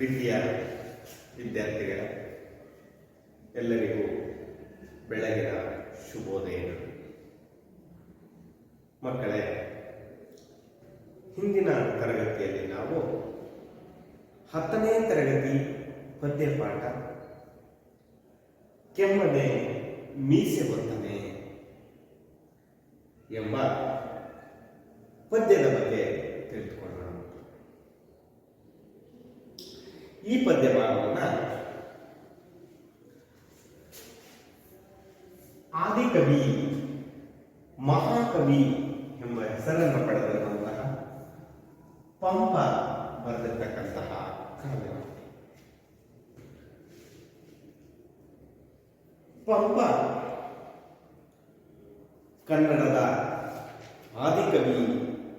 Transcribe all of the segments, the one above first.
ಪ್ರೀತಿಯ ವಿದ್ಯಾರ್ಥಿಗಳ ಎಲ್ಲರಿಗೂ ಬೆಳಗಿನ ಶುಭೋದಯಗಳು. ಮಕ್ಕಳೇ, ಹಿಂದಿನ ತರಗತಿಯಲ್ಲಿ ನಾವು 10ನೇ ತರಗತಿ ಪದ್ಯಪಾಠ ಕೆಮ್ಮನೆ ಮೀಸೆ ಬರ್ತನೆ ಎಂಬ ಪದ್ಯದ ಬಗ್ಗೆ ತಿಳಿದುಕೊಳ್ಳೋಣ. ಈ ಪದ್ಯಭಾಗವನ್ನು ಆದಿಕವಿ, ಮಹಾಕವಿ ಎಂಬ ಹೆಸರನ್ನು ಪಡೆದಿರುವಂತಹ ಪಂಪ ಬರೆದಿರ್ತಕ್ಕಂತಹ ಕಾವ್ಯ. ಪಂಪ ಕನ್ನಡದ ಆದಿಕವಿ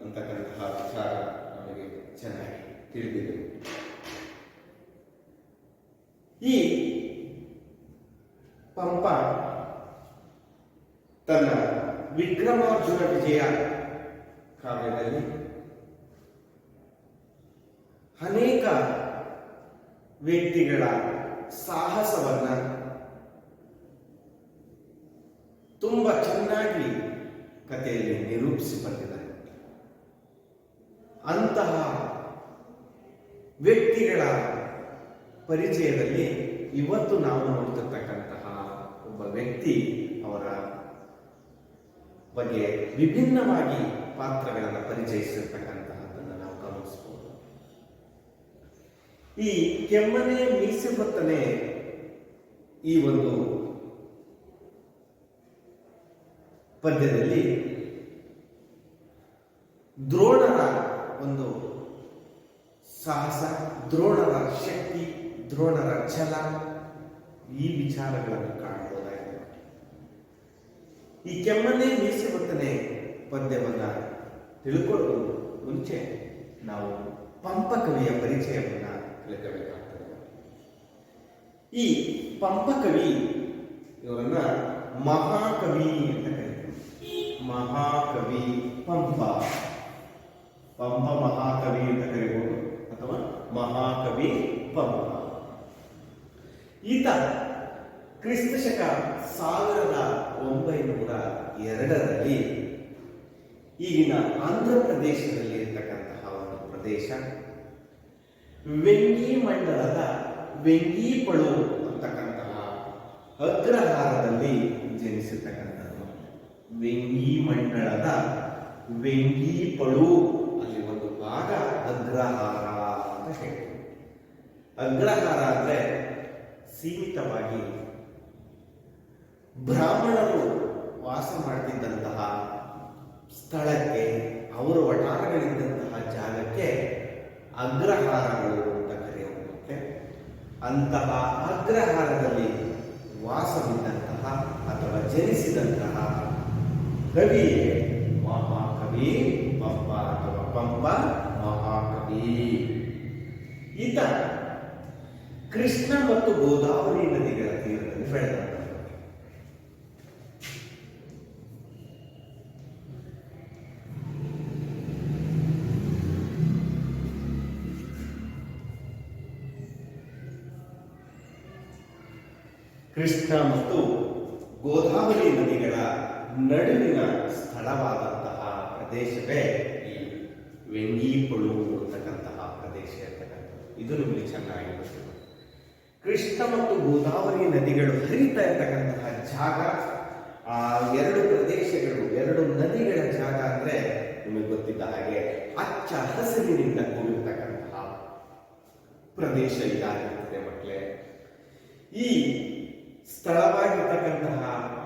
ಅಂತಕ್ಕಂತಹ ವಿಚಾರ ನಮಗೆ ಚೆನ್ನಾಗಿ ತಿಳಿದಿದೆ. ಈ ಪಂಪ ತನ್ನ ವಿಕ್ರಮಾರ್ಜುನ ವಿಜಯ ಕಾವ್ಯದಲ್ಲಿ ಅನೇಕ ವ್ಯಕ್ತಿಗಳ ಸಾಹಸವನ್ನ ತುಂಬಾ ಚೆನ್ನಾಗಿ ಕಥೆಯಲ್ಲಿ ನಿರೂಪಿಸಿ ಬಂದಿದ್ದಾರೆ. ಅಂತಹ ವ್ಯಕ್ತಿಗಳ ಪರಿಚಯದಲ್ಲಿ ಇವತ್ತು ನಾವು ನೋಡ್ತಿರ್ತಕ್ಕಂತಹ ಒಬ್ಬ ವ್ಯಕ್ತಿ, ಅವರ ಬಗ್ಗೆ ವಿಭಿನ್ನವಾಗಿ ಪಾತ್ರಗಳನ್ನು ಪರಿಚಯಿಸಿರ್ತಕ್ಕಂತಹದನ್ನು ನಾವು ಗಮನಿಸಬಹುದು. ಈ ಕೆಮ್ಮನೆ ಮೀಸೆ ಬರ್ತನೆ ಈ ಒಂದು ಪದ್ಯದಲ್ಲಿ ದ್ರೋಣರ ಒಂದು ಸಾಹಸ, ದ್ರೋಣರ ಶಕ್ತಿ, ದ್ರೋಣರ ಛಲ, ಈ ವಿಚಾರಗಳನ್ನು ಕಾಣಬಹುದಾಗಿದೆ. ಈ ಕೆಮ್ಮನೆ ಮೀಸೆ ಬರ್ತನೆ ಪದ್ಯವನ್ನ ತಿಳ್ಕೊಳ್ಳಲು ಮುಂಚೆ ನಾವು ಪಂಪ ಕವಿಯ ಪರಿಚಯವನ್ನ ತಿಳ್ಕಬೇಕಾಗ್ತದೆ. ಈ ಪಂಪ ಕವಿ ಇವರನ್ನ ಮಹಾಕವಿ ಅಂತ ಕರೀತಾರೆ. ಮಹಾಕವಿ ಪಂಪ, ಪಂಪ ಮಹಾಕವಿ ಅಂತ ಕರೀಬಹುದು ಅಥವಾ ಮಹಾಕವಿ ಪಂಪ. ಈತ ಕ್ರಿಸ್ತ ಶಕ 1902ರಲ್ಲಿ ಈಗಿನ ಆಂಧ್ರ ಪ್ರದೇಶದಲ್ಲಿ ಇರತಕ್ಕಂತಹ ಒಂದು ಪ್ರದೇಶ ವೆಂಗಿ ಮಂಡಲದ ವೆಂಗಿಪಳು ಅಂತಕ್ಕಂತಹ ಅಗ್ರಹಾರದಲ್ಲಿ ಜನಿಸಿರ್ತಕ್ಕಂಥದ್ದು. ವೆಂಗಿ ಮಂಡಲದ ವೆಂಗಿಪಳು ಅಲ್ಲಿ ಒಂದು ಭಾಗ ಅಗ್ರಹಾರ ಅಂತ ಹೇಳ್ತೀವಿ. ಅಗ್ರಹಾರ ಅಂದ್ರೆ ಸೀಮಿತವಾಗಿ ಬ್ರಾಹ್ಮಣರು ವಾಸ ಮಾಡ್ತಿದ್ದಂತಹ ಸ್ಥಳಕ್ಕೆ, ಅವರ ವಟಾರಗಳಿದ್ದಂತಹ ಜಾಗಕ್ಕೆ ಅಗ್ರಹಾರಗಳು ಅಂತ ಕರೆಯುತ್ತೆ. ಅಂತಹ ಅಗ್ರಹಾರದಲ್ಲಿ ವಾಸವಿದ್ದಂತಹ ಅಥವಾ ಜನಿಸಿದಂತಹ ಕವಿಯೇ ಮಹಾಕವಿ ಪಂಪ ಅಥವಾ ಪಂಪ ಮಹಾಕವಿ. ಈತ ಕೃಷ್ಣ ಮತ್ತು ಗೋದಾವರಿ ನದಿಗಳ ತೀರದಲ್ಲಿ ಬೆಳೆದ. ಕೃಷ್ಣ ಮತ್ತು ಗೋದಾವರಿ ನದಿಗಳ ನಡುವಿನ ಸ್ಥಳವಾದಂತಹ ಪ್ರದೇಶವೇ ಈ ವೆಂಗಿಪಳು ಅಂತಕ್ಕಂತಹ ಪ್ರದೇಶ ಇರ್ತಕ್ಕಂಥದ್ದು. ಇದು ನಿಮಗೆ ಚೆನ್ನಾಗಿ ಗೊತ್ತಿದೆ. ಕೃಷ್ಣ ಮತ್ತು ಗೋದಾವರಿ ನದಿಗಳು ಹರಿತಾ ಇರ್ತಕ್ಕಂತಹ ಜಾಗ, ಆ ಎರಡು ಪ್ರದೇಶಗಳು, ಎರಡು ನದಿಗಳ ಜಾಗ ಅಂದ್ರೆ ನಿಮಗೆ ಗೊತ್ತಿದ್ದ ಹಾಗೆ ಹಚ್ಚ ಹಸಿರಿನಿಂದ ಕೂಡಿರ್ತಕ್ಕಂತಹ ಪ್ರದೇಶ ಇದಾಗಿರ್ತದೆ ಮಕ್ಕಳೇ. ಈ ಸ್ಥಳವಾಗಿರ್ತಕ್ಕಂತಹ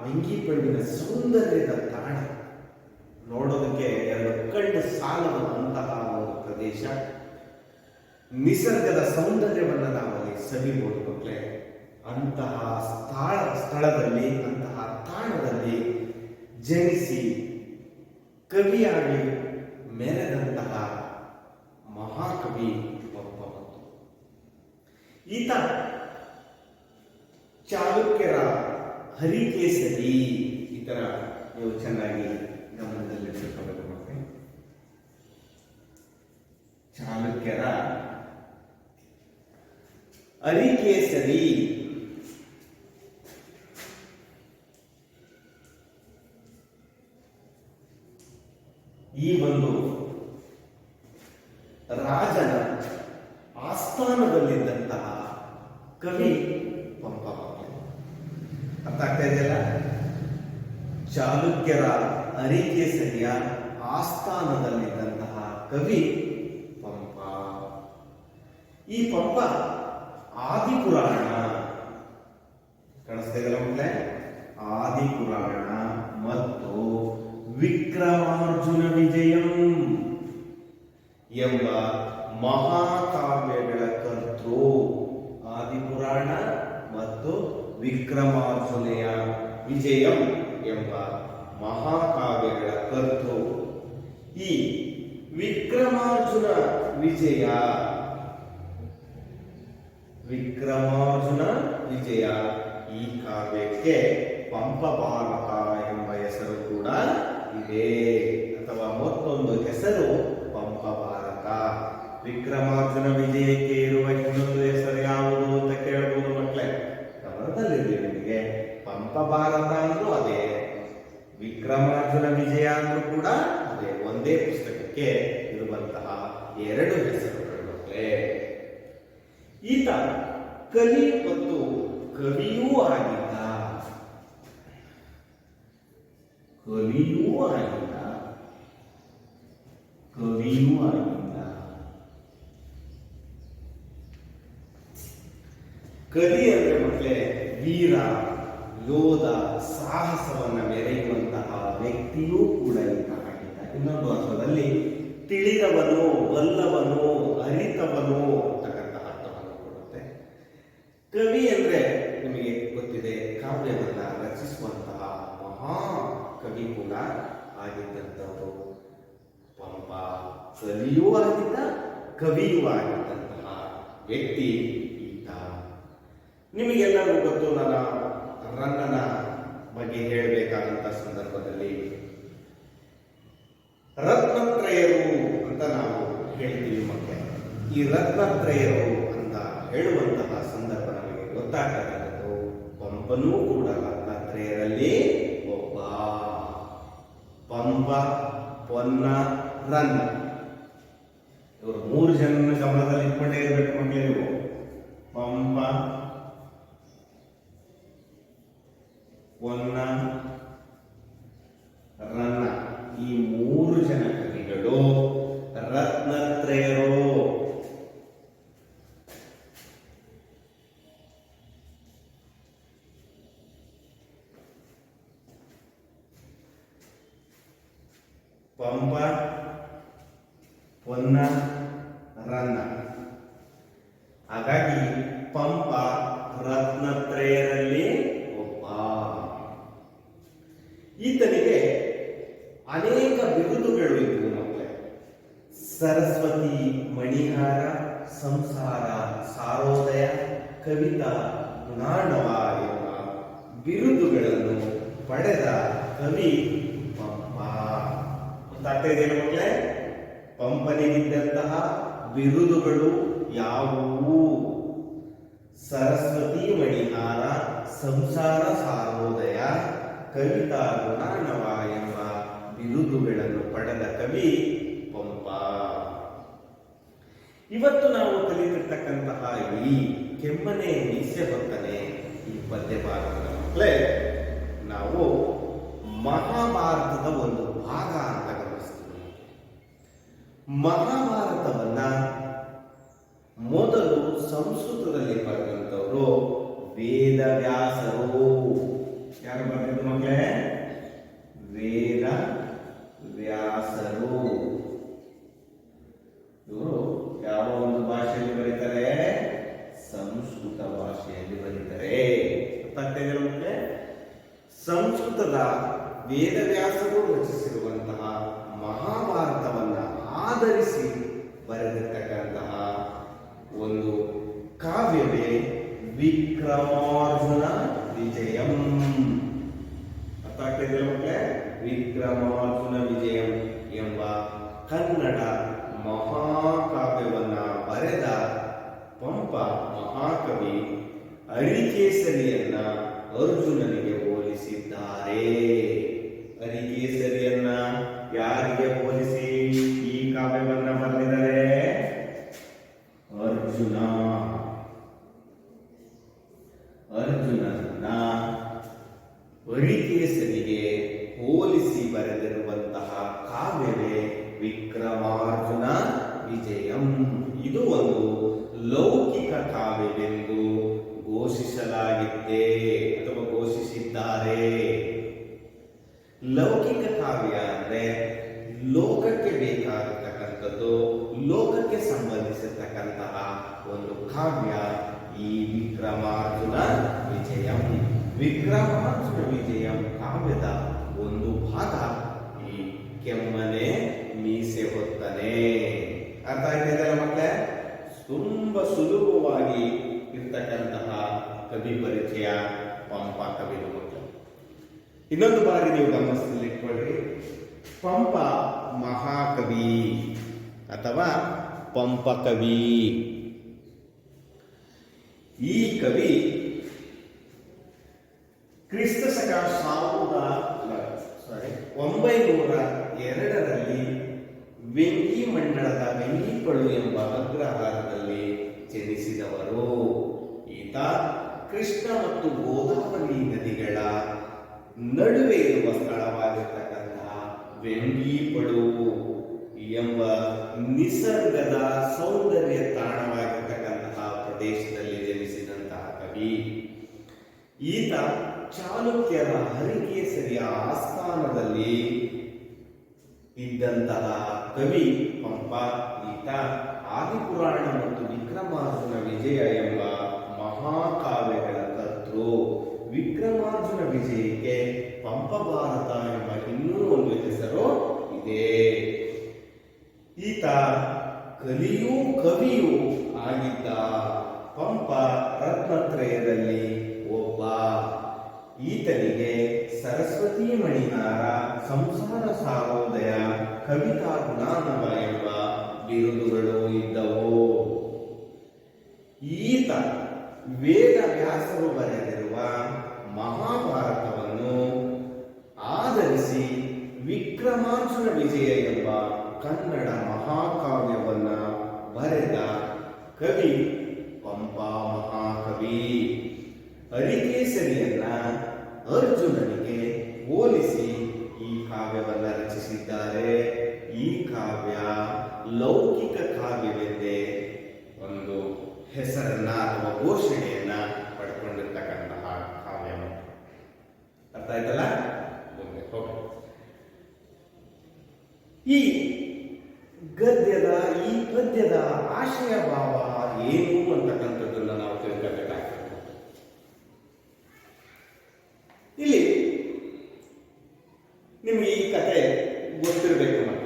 ವೆಂಗಿಪಳುವಿನ ಸೌಂದರ್ಯದ ತಾಣ ನೋಡೋದಕ್ಕೆ ಎರಡು ಕಣ್ಣು ಸಾಲದಂತಹ ಒಂದು ಪ್ರದೇಶ. ನಿಸರ್ಗದ ಸೌಂದರ್ಯವನ್ನು ನಾವಲ್ಲಿ ಸವಿಬಹುದು ಮಕ್ಕಳೇ. ಅಂತಹ ಸ್ಥಳದಲ್ಲಿ, ಅಂತಹ ತಾಣದಲ್ಲಿ ಜನಿಸಿ ಕವಿಯಾಗಿ ಮೆರೆದಂತಹ ಮಹಾಕವಿ ಪಂಪ. ಈತ ಚಾಲುಕ್ಯರ ಹರಿಕೇಸರಿ, ಈ ತರ ನೀವು ಚೆನ್ನಾಗಿ ಗಮನದಲ್ಲಿಟ್ಟುಕೊಳ್ಳಬೇಕು ಮಕ್ಕಳೇ. ಚಾಲುಕ್ಯರ ಹರಿಕೇಸರಿ ಈ ಒಂದು ರಾಜನ ಆಸ್ಥಾನದಲ್ಲಿದ್ದಂತಹ ಕವಿ ಪಂಪ. ಅರ್ಥ ಆಗ್ತಾ ಇದೆಯಲ್ಲ? ಚಾಲುಕ್ಯರ ಹರಿಕೇಸರಿಯ ಆಸ್ಥಾನದಲ್ಲಿದ್ದಂತಹ ಕವಿ ಪಂಪ. ಈ ಪಂಪ ಆದಿಪುರಾಣ ಕಾಣಿಸ್ತಾ ಇದೆಯಲ್ಲ ಮಕ್ಕಳೇ? ಆದಿಪುರಾಣ ಮತ್ತು ವಿಕ್ರಮಾರ್ಜುನ ವಿಜಯಂ ಎಂಬ ಮಹಾಕಾವ್ಯಗಳ ಕರ್ತೃ. ಆದಿಪುರಾಣ ಮತ್ತು ವಿಕ್ರಮಾರ್ಜುನೆಯ ವಿಜಯಂ ಎಂಬ ಮಹಾಕಾವ್ಯಗಳ ಕರ್ತೃ. ಈ ವಿಕ್ರಮಾರ್ಜುನ ವಿಜಯ ಈ ಕಾವ್ಯಕ್ಕೆ ಪಂಪ ಭಾರತ ಎಂಬ ಹೆಸರು ಕೂಡ ಇದೆ, ಅಥವಾ ಮತ್ತೊಂದು ಹೆಸರು ಪಂಪ ಭಾರತ. ವಿಕ್ರಮಾರ್ಜುನ ವಿಜಯಕ್ಕೆ ಇರುವ ಇನ್ನೊಂದು ಹೆಸರು ಯಾವುದು ಅಂತ ಕೇಳಬಹುದು ಮಕ್ಕಳೇ. ಗಮನದಲ್ಲಿರಲಿ ನಿಮಗೆ. ಪಂಪ ಭಾರತ ಅಂದ್ರೂ ಅದೇ, ವಿಕ್ರಮಾರ್ಜುನ ವಿಜಯ ಅಂದ್ರೂ ಕೂಡ ಅದೇ. ಒಂದೇ ಪುಸ್ತಕಕ್ಕೆ ಇರುವಂತಹ ಎರಡು ಹೆಸರುಗಳು ಮಕ್ಕಳೇ. ಈತ ಕಲಿ ಮತ್ತು ಕವಿಯೂ ಆಗಿದ್ದ. ಕಲಿ ಅಂದ್ರೆ ಮಕ್ಕಳೇ ವೀರ, ಯೋಧ, ಸಾಹಸವನ್ನ ಮೆರೆಯುವಂತಹ ವ್ಯಕ್ತಿಯೂ ಕೂಡ ಈತ ಆಗಿದ್ದ. ಇನ್ನೊಂದು ಅರ್ಥದಲ್ಲಿ ತಿಳಿದವನು, ಬಲ್ಲವನು, ಅರಿತವನು ಅಂತಕ್ಕಂತಹ ಅರ್ಥವನ್ನು ಕೊಡುತ್ತೆ. ಕವಿ ಅಂದ್ರೆ ನಿಮಗೆ ಗೊತ್ತಿದೆ, ಕಾವ್ಯವನ್ನ ರಚಿಸುವಂತಹ ಮಹಾ ಕವಿ ಕೂಡ ಆಗಿದ್ದಂಥವರು ಪಂಪ. ಕವಿಯೂ ಆಗಿದ್ದ, ಕವಿಯೂ ಆಗಿದ್ದಂತಹ ವ್ಯಕ್ತಿ ಈತ. ನಿಮಗೆಲ್ಲರೂ ಗೊತ್ತು, ನನ್ನ ರನ್ನನ ಬಗ್ಗೆ ಹೇಳಬೇಕಾದಂತಹ ಸಂದರ್ಭದಲ್ಲಿ ರತ್ನತ್ರಯರು ಅಂತ ನಾವು ಹೇಳ್ತೀವಿ ಮಕ್ಕಳೇ. ಈ ರತ್ನತ್ರಯರು ಅಂತ ಹೇಳುವಂತಹ ಸಂದರ್ಭ ನಮಗೆ ಗೊತ್ತಾಗಬಹುದು. ಪಂಪನೂ ಕೂಡ ರತ್ನತ್ರಯರಲ್ಲಿ ಒಬ್ಬ. ಪಂಪ, ಪೊನ್ನ, ರನ್ನ ಇವರು ಮೂರು ಜನ ಗಮನದಲ್ಲಿ ಇಟ್ಕೊಂಡೇ ಇರಬೇಕು ಮಕ್ಕಳೇ ನೀವು. ಪಂಪ, ಪೊನ್ನ, ರನ್ನ ಈ ಮೂರು ಜನ ಕವಿಗಳು ರತ್ನತ್ರಯರು. ಪಂಪ, ಪೊನ್ನ, ರನ್ನ. ಹಾಗಾಗಿ ಪಂಪ ರತ್ನತ್ರಯರಲ್ಲಿ ಒಬ್ಬ. ಈತನಿಗೆ ಅನೇಕ ಬಿರುದುಗಳು ಇದ್ದವು ಮಕ್ಕಳೇ. ಸರಸ್ವತಿ ಮಣಿಹಾರ, ಸಂಸಾರ ಸಾರೋದಯ, ಕವಿತಾ ಗುಣಾರ್ಣವ ಎಂಬ ಬಿರುದುಗಳನ್ನು ಪಡೆದ ಕವಿ ಪಂಪ. ಗೊತ್ತಾಗ್ತಾ ಇದೆಯಲ್ಲ ಮಕ್ಕಳೇ? ಪಂಪನಿಗಿದ್ದಂತಹ ಬಿರುದುಗಳು ಯಾವುವು? ಸರಸ್ವತಿ ಮಣಿಹಾರ, ಸಂಸಾರ ಸಾರೋದಯ, ಕವಿತಾ ಗುಣಾರ್ಣವ ಎಂಬ ಬಿರುದುಗಳನ್ನು ಪಡೆದ ಕವಿ ಪಂಪ. ಇವತ್ತು ನಾವು ಕಲಿತಿರ್ತಕ್ಕಂತಹ ಈ ಕೆಮ್ಮನೆ ಮೀಸೆ ಹೊತ್ತನೆ ಈ ಪದ್ಯ ಭಾಗದ ಮಕ್ಕಳೇ ನಾವು ಮಹಾಭಾರತದ ಒಂದು ಭಾಗ ಅಂತ ಗಮನಿಸ್ತೀವಿ. ಮಹಾಭಾರತವನ್ನ ಮೊದಲು ಸಂಸ್ಕೃತದಲ್ಲಿ ಬರೆದಂಥವರು ವೇದವ್ಯಾಸರು. ಯಾರು ಬರೆದಿದ್ದು ಮಕ್ಕಳೇ? ವೇದವ್ಯಾಸರು. ಇವರು ಯಾವ ಒಂದು ಭಾಷೆಯಲ್ಲಿ ಬರೀತಾರೆ? ಸಂಸ್ಕೃತ ಭಾಷೆಯಲ್ಲಿ ಬರೀತಾರೆ. ಗೊತ್ತಾಗ್ತಾ ಇದೆಯಲ್ಲ ಮಕ್ಕಳೇ? ಸಂಸ್ಕೃತದ ವೇದವ್ಯಾಸರು ರಚಿಸಿರುವಂತಹ ಮಹಾಭಾರತವನ್ನ ಆಧರಿಸಿ ಬರೆದಿರ್ತಕ್ಕಂತಹ ಒಂದು ಕಾವ್ಯವೇ ವಿಕ್ರಮಾರ್ಜುನ ವಿಜಯಂ. ಅರ್ಥ ಆಗ್ತಾ ಇದೆಯಲ್ಲ ಮಕ್ಕಳೇ? ವಿಕ್ರಮಾರ್ಜುನ ವಿಜಯಂ ಎಂಬ ಕನ್ನಡ ಮಹಾಕಾವ್ಯವನ್ನ ಬರೆದ ಪಂಪ ಮಹಾಕವಿ ಅರಿಕೇಸರಿಯನ್ನ ಅರ್ಜುನನಿಗೆ ಹೋಲಿಸಿದ್ದಾರೆ. ಅರಿಕೇಸರಿಯನ್ನ ಯಾರಿಗೆ ಹೋಲಿಸಿ ಈ ಕಾವ್ಯವನ್ನ ಬರೆದಿದ್ದಾರೆ? ಅರ್ಜುನನ ಅರಿಕೇಸರಿಗೆ ಹೋಲಿಸಿ ಬರೆದಿರುವಂತಹ ಕಾವ್ಯವೇ ವಿಕ್ರಮಾರ್ಜುನ ವಿಜಯಂ. ಇದು ಒಂದು ಲೌಕಿಕ ಕಾವ್ಯವೆಂದು ಘೋಷಿಸಲಾಗಿದೆ ಅಥವಾ ಘೋಷಿಸಿದ್ದಾರೆ. ಲೌಕಿಕ ಕಾವ್ಯ ಅಂದ್ರೆ ಲೋಕಕ್ಕೆ ಬೇಕಾಗಿರ್ತಕ್ಕಂಥದ್ದು, ಲೋಕಕ್ಕೆ ಸಂಬಂಧಿಸಿರ್ತಕ್ಕಂತಹ ಒಂದು ಕಾವ್ಯ ಈ ವಿಕ್ರಮಾರ್ಜುನ ವಿಜಯಂ. ವಿಕ್ರಮಾರ್ಜುನ ವಿಜಯಂ ಕಾವ್ಯದ ಒಂದು ಭಾಗ ಈ ಕೆಮ್ಮನೆ ಮೀಸೆ ಹೊತ್ತನೆ. ಅರ್ಥ ಆಯ್ತಾ ಮಕ್ಕಳೇ? ತುಂಬಾ ಸುಲಭವಾಗಿ ಇರ್ತಕ್ಕಂತಹ ಕವಿ ಪರಿಚಯ ಪಂಪ ಕವಿದು ಮಕ್ಕಳು. ಇನ್ನೊಂದು ಬಾರಿ ನೀವು ಗಮನಿಸಲಿಟ್ಕೊಳ್ಳಿ, ಪಂಪ ಮಹಾಕವಿ ಅಥವಾ ಪಂಪ ಕವಿ. ಈ ಕವಿ ಕ್ರಿಸ್ತ ಶಕ 902ರಲ್ಲಿ ವೆಂಗಿ ಮಂಡಳದ ವೆಂಗಿಪಳು ಎಂಬ ಅಗ್ರಹಾರದಲ್ಲಿ ಜನಿಸಿದವರು. ಈತ ಕೃಷ್ಣ ಮತ್ತು ಗೋದಾವರಿ ನದಿಗಳ ನಡುವೆ ಇರುವ ಸ್ಥಳವಾಗಿರ್ತಕ್ಕಂತಹ ವೆಂಗಿಪಳು ಎಂಬ ನಿಸರ್ಗದ ಸೌಂದರ್ಯ ತಾಣವಾಗಿರ್ತಕ್ಕಂತಹ ಪ್ರದೇಶದಲ್ಲಿ ಜನಿಸಿದಂತಹ ಕವಿ. ಈತ ಚಾಲುಕ್ಯರ ಹರಿಕೇಸರಿಯ ಆಸ್ಥಾನದಲ್ಲಿ ಇದ್ದಂತಹ ಕವಿ ಪಂಪ. ಈತ ಆದಿಪುರಾಣ ಮತ್ತು ವಿಕ್ರಮಾರ್ಜುನ ವಿಜಯ ಎಂಬ ಮಹಾಕಾವ್ಯಗಳ ಕರ್ತೃ. ವಿಕ್ರಮಾರ್ಜುನ ವಿಜಯಕ್ಕೆ ಪಂಪ ಭಾರತ ಎಂಬ ಇನ್ನೂ ಒಂದು ಹೆಸರು ಇದೆ. ಈತ ಕಲಿಯೂ ಕವಿಯೂ ಆಗಿದ್ದ ಪಂಪ ರತ್ನತ್ರಯದಲ್ಲಿ ಒಬ್ಬ. ಈತನಿಗೆ ಸರಸ್ವತಿ ಮಣಿನಾರ, ಸಂಸಾರ ಸಾರೋದಯ, ಕವಿತಾ ಗುಣಾನವ ಎಂಬ ಬಿರುದುಗಳು ಇದ್ದವು. ಈತ ವೇದ ವ್ಯಾಸರು ಬರೆದಿರುವ ಮಹಾಭಾರತವನ್ನು ಆಧರಿಸಿ ವಿಕ್ರಮಾರ್ಜುನ ವಿಜಯ ಎಂಬ ಕನ್ನಡ ಮಹಾಕಾವ್ಯವನ್ನ ಬರೆದ ಕವಿ ಪಂಪ ಮಹಾಕವಿ. ಅರಿಕೇಸರಿಯನ್ನ ಅರ್ಜುನನಿಗೆ ಹೋಲಿಸಿ ಈ ಕಾವ್ಯವನ್ನು ರಚಿಸಿದ್ದಾರೆ. ಈ ಕಾವ್ಯ ಲೌಕಿಕ ಕಾವ್ಯವೆಂದೇ ಒಂದು ಹೆಸರನ್ನ ಅಥವಾ ಘೋಷಣೆಯನ್ನ ಪಡ್ಕೊಂಡಿರ್ತಕ್ಕಂತಹ ಕಾವ್ಯ. ಅರ್ಥ ಆಯ್ತಲ್ಲ? ಮುಂದೆ ಹೋಗಿ ಈ ಪದ್ಯದ ಆಶಯ ಭಾವ ಏನು ಅಂತಕ್ಕಂಥದ್ದನ್ನ ನಾವು ತಿಳ್ಕೊಬೇಕಾಗ್ತದೆ. ಇಲ್ಲಿ ನಿಮ್ಗೆ ಈ ಕತೆ ಗೊತ್ತಿರಬೇಕು ಮಕ್ಕಳು.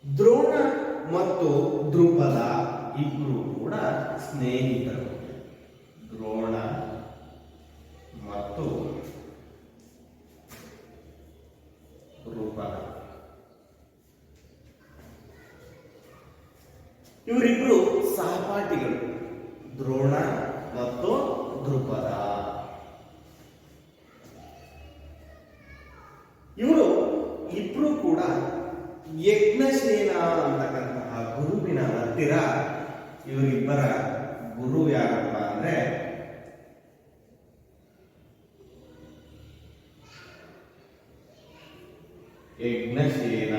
ದ್ರೋಣ ಮತ್ತು ದ್ರುಪದ ಇಬ್ಬರು ಕೂಡ ಸ್ನೇಹಿತರು. ದ್ರೋಣ ಮತ್ತು ದ್ರುಪದ ಇವರಿಬ್ಬರು ಸಹಪಾಠಿಗಳು. ದ್ರೋಣ ಮತ್ತು ದ್ರುಪದ ಇವರು ಇಬ್ರು ಕೂಡ ಯಜ್ಞಸೇನ ಅಂತಕ್ಕಂತಹ ಗುರುವಿನ ಹತ್ತಿರ. ಇವರಿಬ್ಬರ ಗುರು ಯಾರಪ್ಪ ಅಂದ್ರೆ ಯಜ್ಞಸೇನ.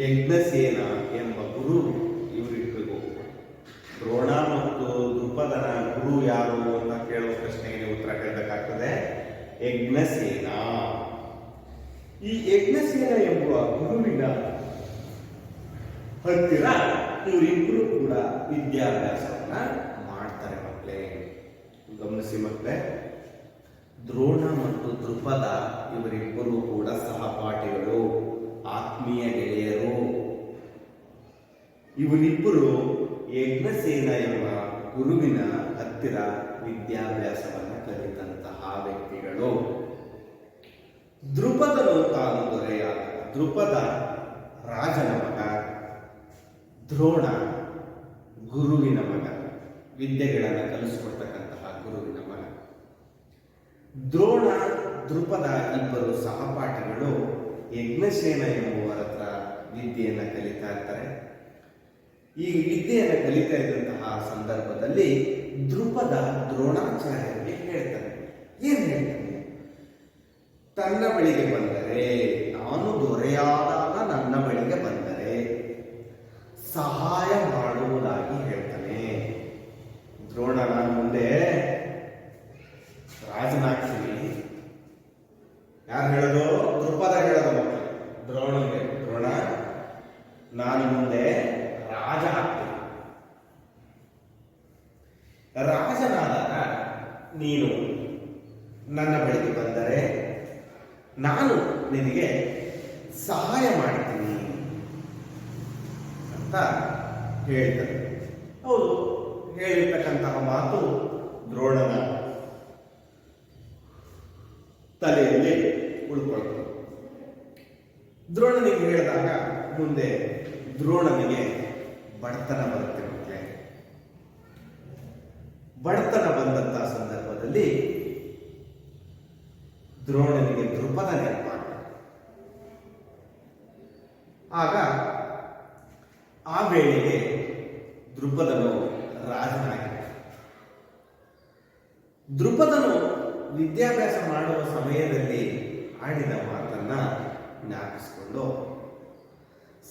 ಯಜ್ಞಸೇನ ಎಂಬ ಗುರು ಇವರಿಬ್ಬರಿಗೂ. ದ್ರೋಣ ಮತ್ತು ದ್ರುಪದನ ಗುರು ಯಾರು ಅಂತ ಕೇಳುವ ಪ್ರಶ್ನೆಗೆ ಉತ್ತರ ಹೇಳಬೇಕಾಗ್ತದೆ. ಯಜ್ಞಸೇನ. ಈ ಯಜ್ಞಸೇನ ಎಂಬುವ ಗುರುವಿನ ಹತ್ತಿರ ಇವರಿಬ್ಬರು ಕೂಡ ವಿದ್ಯಾಭ್ಯಾಸವನ್ನ ಮಾಡ್ತಾರೆ ಮಕ್ಕಳೇ. ಗಮನಿಸಿ ಮಕ್ಕಳೇ, ದ್ರೋಣ ಮತ್ತು ದ್ರುಪದ ಇವರಿಬ್ಬರು ಕೂಡ ಸಹಪಾಠಿಗಳು, ಆತ್ಮೀಯ ಗೆಳೆಯರು. ಇವರಿಬ್ಬರು ಯಜ್ಞಸೇನ ಎಂಬ ಗುರುವಿನ ಹತ್ತಿರ ವಿದ್ಯಾಭ್ಯಾಸವನ್ನು ಕಲಿತಂತಹ ವ್ಯಕ್ತಿಗಳು. ದ್ರುಪದನು ತಾನು ದೊರೆಯಾದ, ದ್ರುಪದ ರಾಜನ ಮಗ, ದ್ರೋಣ ಗುರುವಿನ ಮಗ, ವಿದ್ಯೆಗಳನ್ನು ಕಲಿಸಿಕೊಡ್ತಕ್ಕಂತಹ ಗುರುವಿನ ಮಗ. ದ್ರೋಣ ದ್ರುಪದ ಇಬ್ಬರು ಸಹಪಾಠಿಗಳು ಯಜ್ಞಸೇನ ಎಂಬುವರ ಹತ್ರ ವಿದ್ಯೆಯನ್ನು ಕಲಿತಾ ಇರ್ತಾರೆ. ಈ ವಿದ್ಯೆಯನ್ನು ಕಲಿತಾ ಇದ್ದಂತಹ ಸಂದರ್ಭದಲ್ಲಿ ದ್ರುಪದ ದ್ರೋಣಾಚಾರ್ಯರಿಗೆ ಹೇಳ್ತಾನೆ. ಏನ್ ಹೇಳ್ತಾನೆ? ತನ್ನ ಬಳಿಗೆ ಬಂದರೆ, ನಾನು ದೊರೆಯಾದಾಗ ನನ್ನ ಬಳಿಗೆ ಬಂದರೆ ಸಹಾಯ ಮಾಡುವುದಾಗಿ ಹೇಳ್ತಾನೆ. ದ್ರೋಣ, ನಾನು ಮುಂದೆ ರಾಜನಾಗ್ತೀನಿ. ಯಾರು ಹೇಳೋದು? ದ್ರುಪದ ಹೇಳೋದು ಮಕ್ಕಳು ದ್ರೋಣಗೆ. ದ್ರೋಣ, ನಾನು ಮುಂದೆ ರಾಜ ಆಗ್ತೀನಿ. ರಾಜನಾದಾಗ ನೀನು ನನ್ನ ಬಳಿಗೆ ಬಂದರೆ ನಾನು ನಿನಗೆ ಸಹಾಯ ಮಾಡ್ತೀನಿ ಅಂತ ಹೇಳ್ತಾರೆ. ಹೌದು, ಹೇಳಿರ್ತಕ್ಕಂತಹ ಮಾತು ದ್ರೋಣನ ತಲೆಯಲ್ಲಿ ಉಳ್ಕೊಳ್ತದೆ. ದ್ರೋಣನಿಗೆ ಹೇಳಿದಾಗ ಮುಂದೆ ದ್ರೋಣನಿಗೆ ಬಡತನ ಬರುತ್ತೆ ಮಕ್ಕಳೇ. ಬಡತನ ಬಂದಂತಹ ಸಂದರ್ಭದಲ್ಲಿ ದ್ರೋಣನಿಗೆ ದ್ರುಪದ ನೆನಪಾಗ್ತದೆ. ಆಗ ಆ ವೇಳೆಗೆ ದ್ರುಪದನು ರಾಜನಾಗಿದ್ದ. ದ್ರುಪದನು ವಿದ್ಯಾಭ್ಯಾಸ ಮಾಡುವ ಸಮಯದಲ್ಲಿ ಆಡಿದ ಮಾತನ್ನ ಜ್ಞಾಪಿಸಿಕೊಂಡು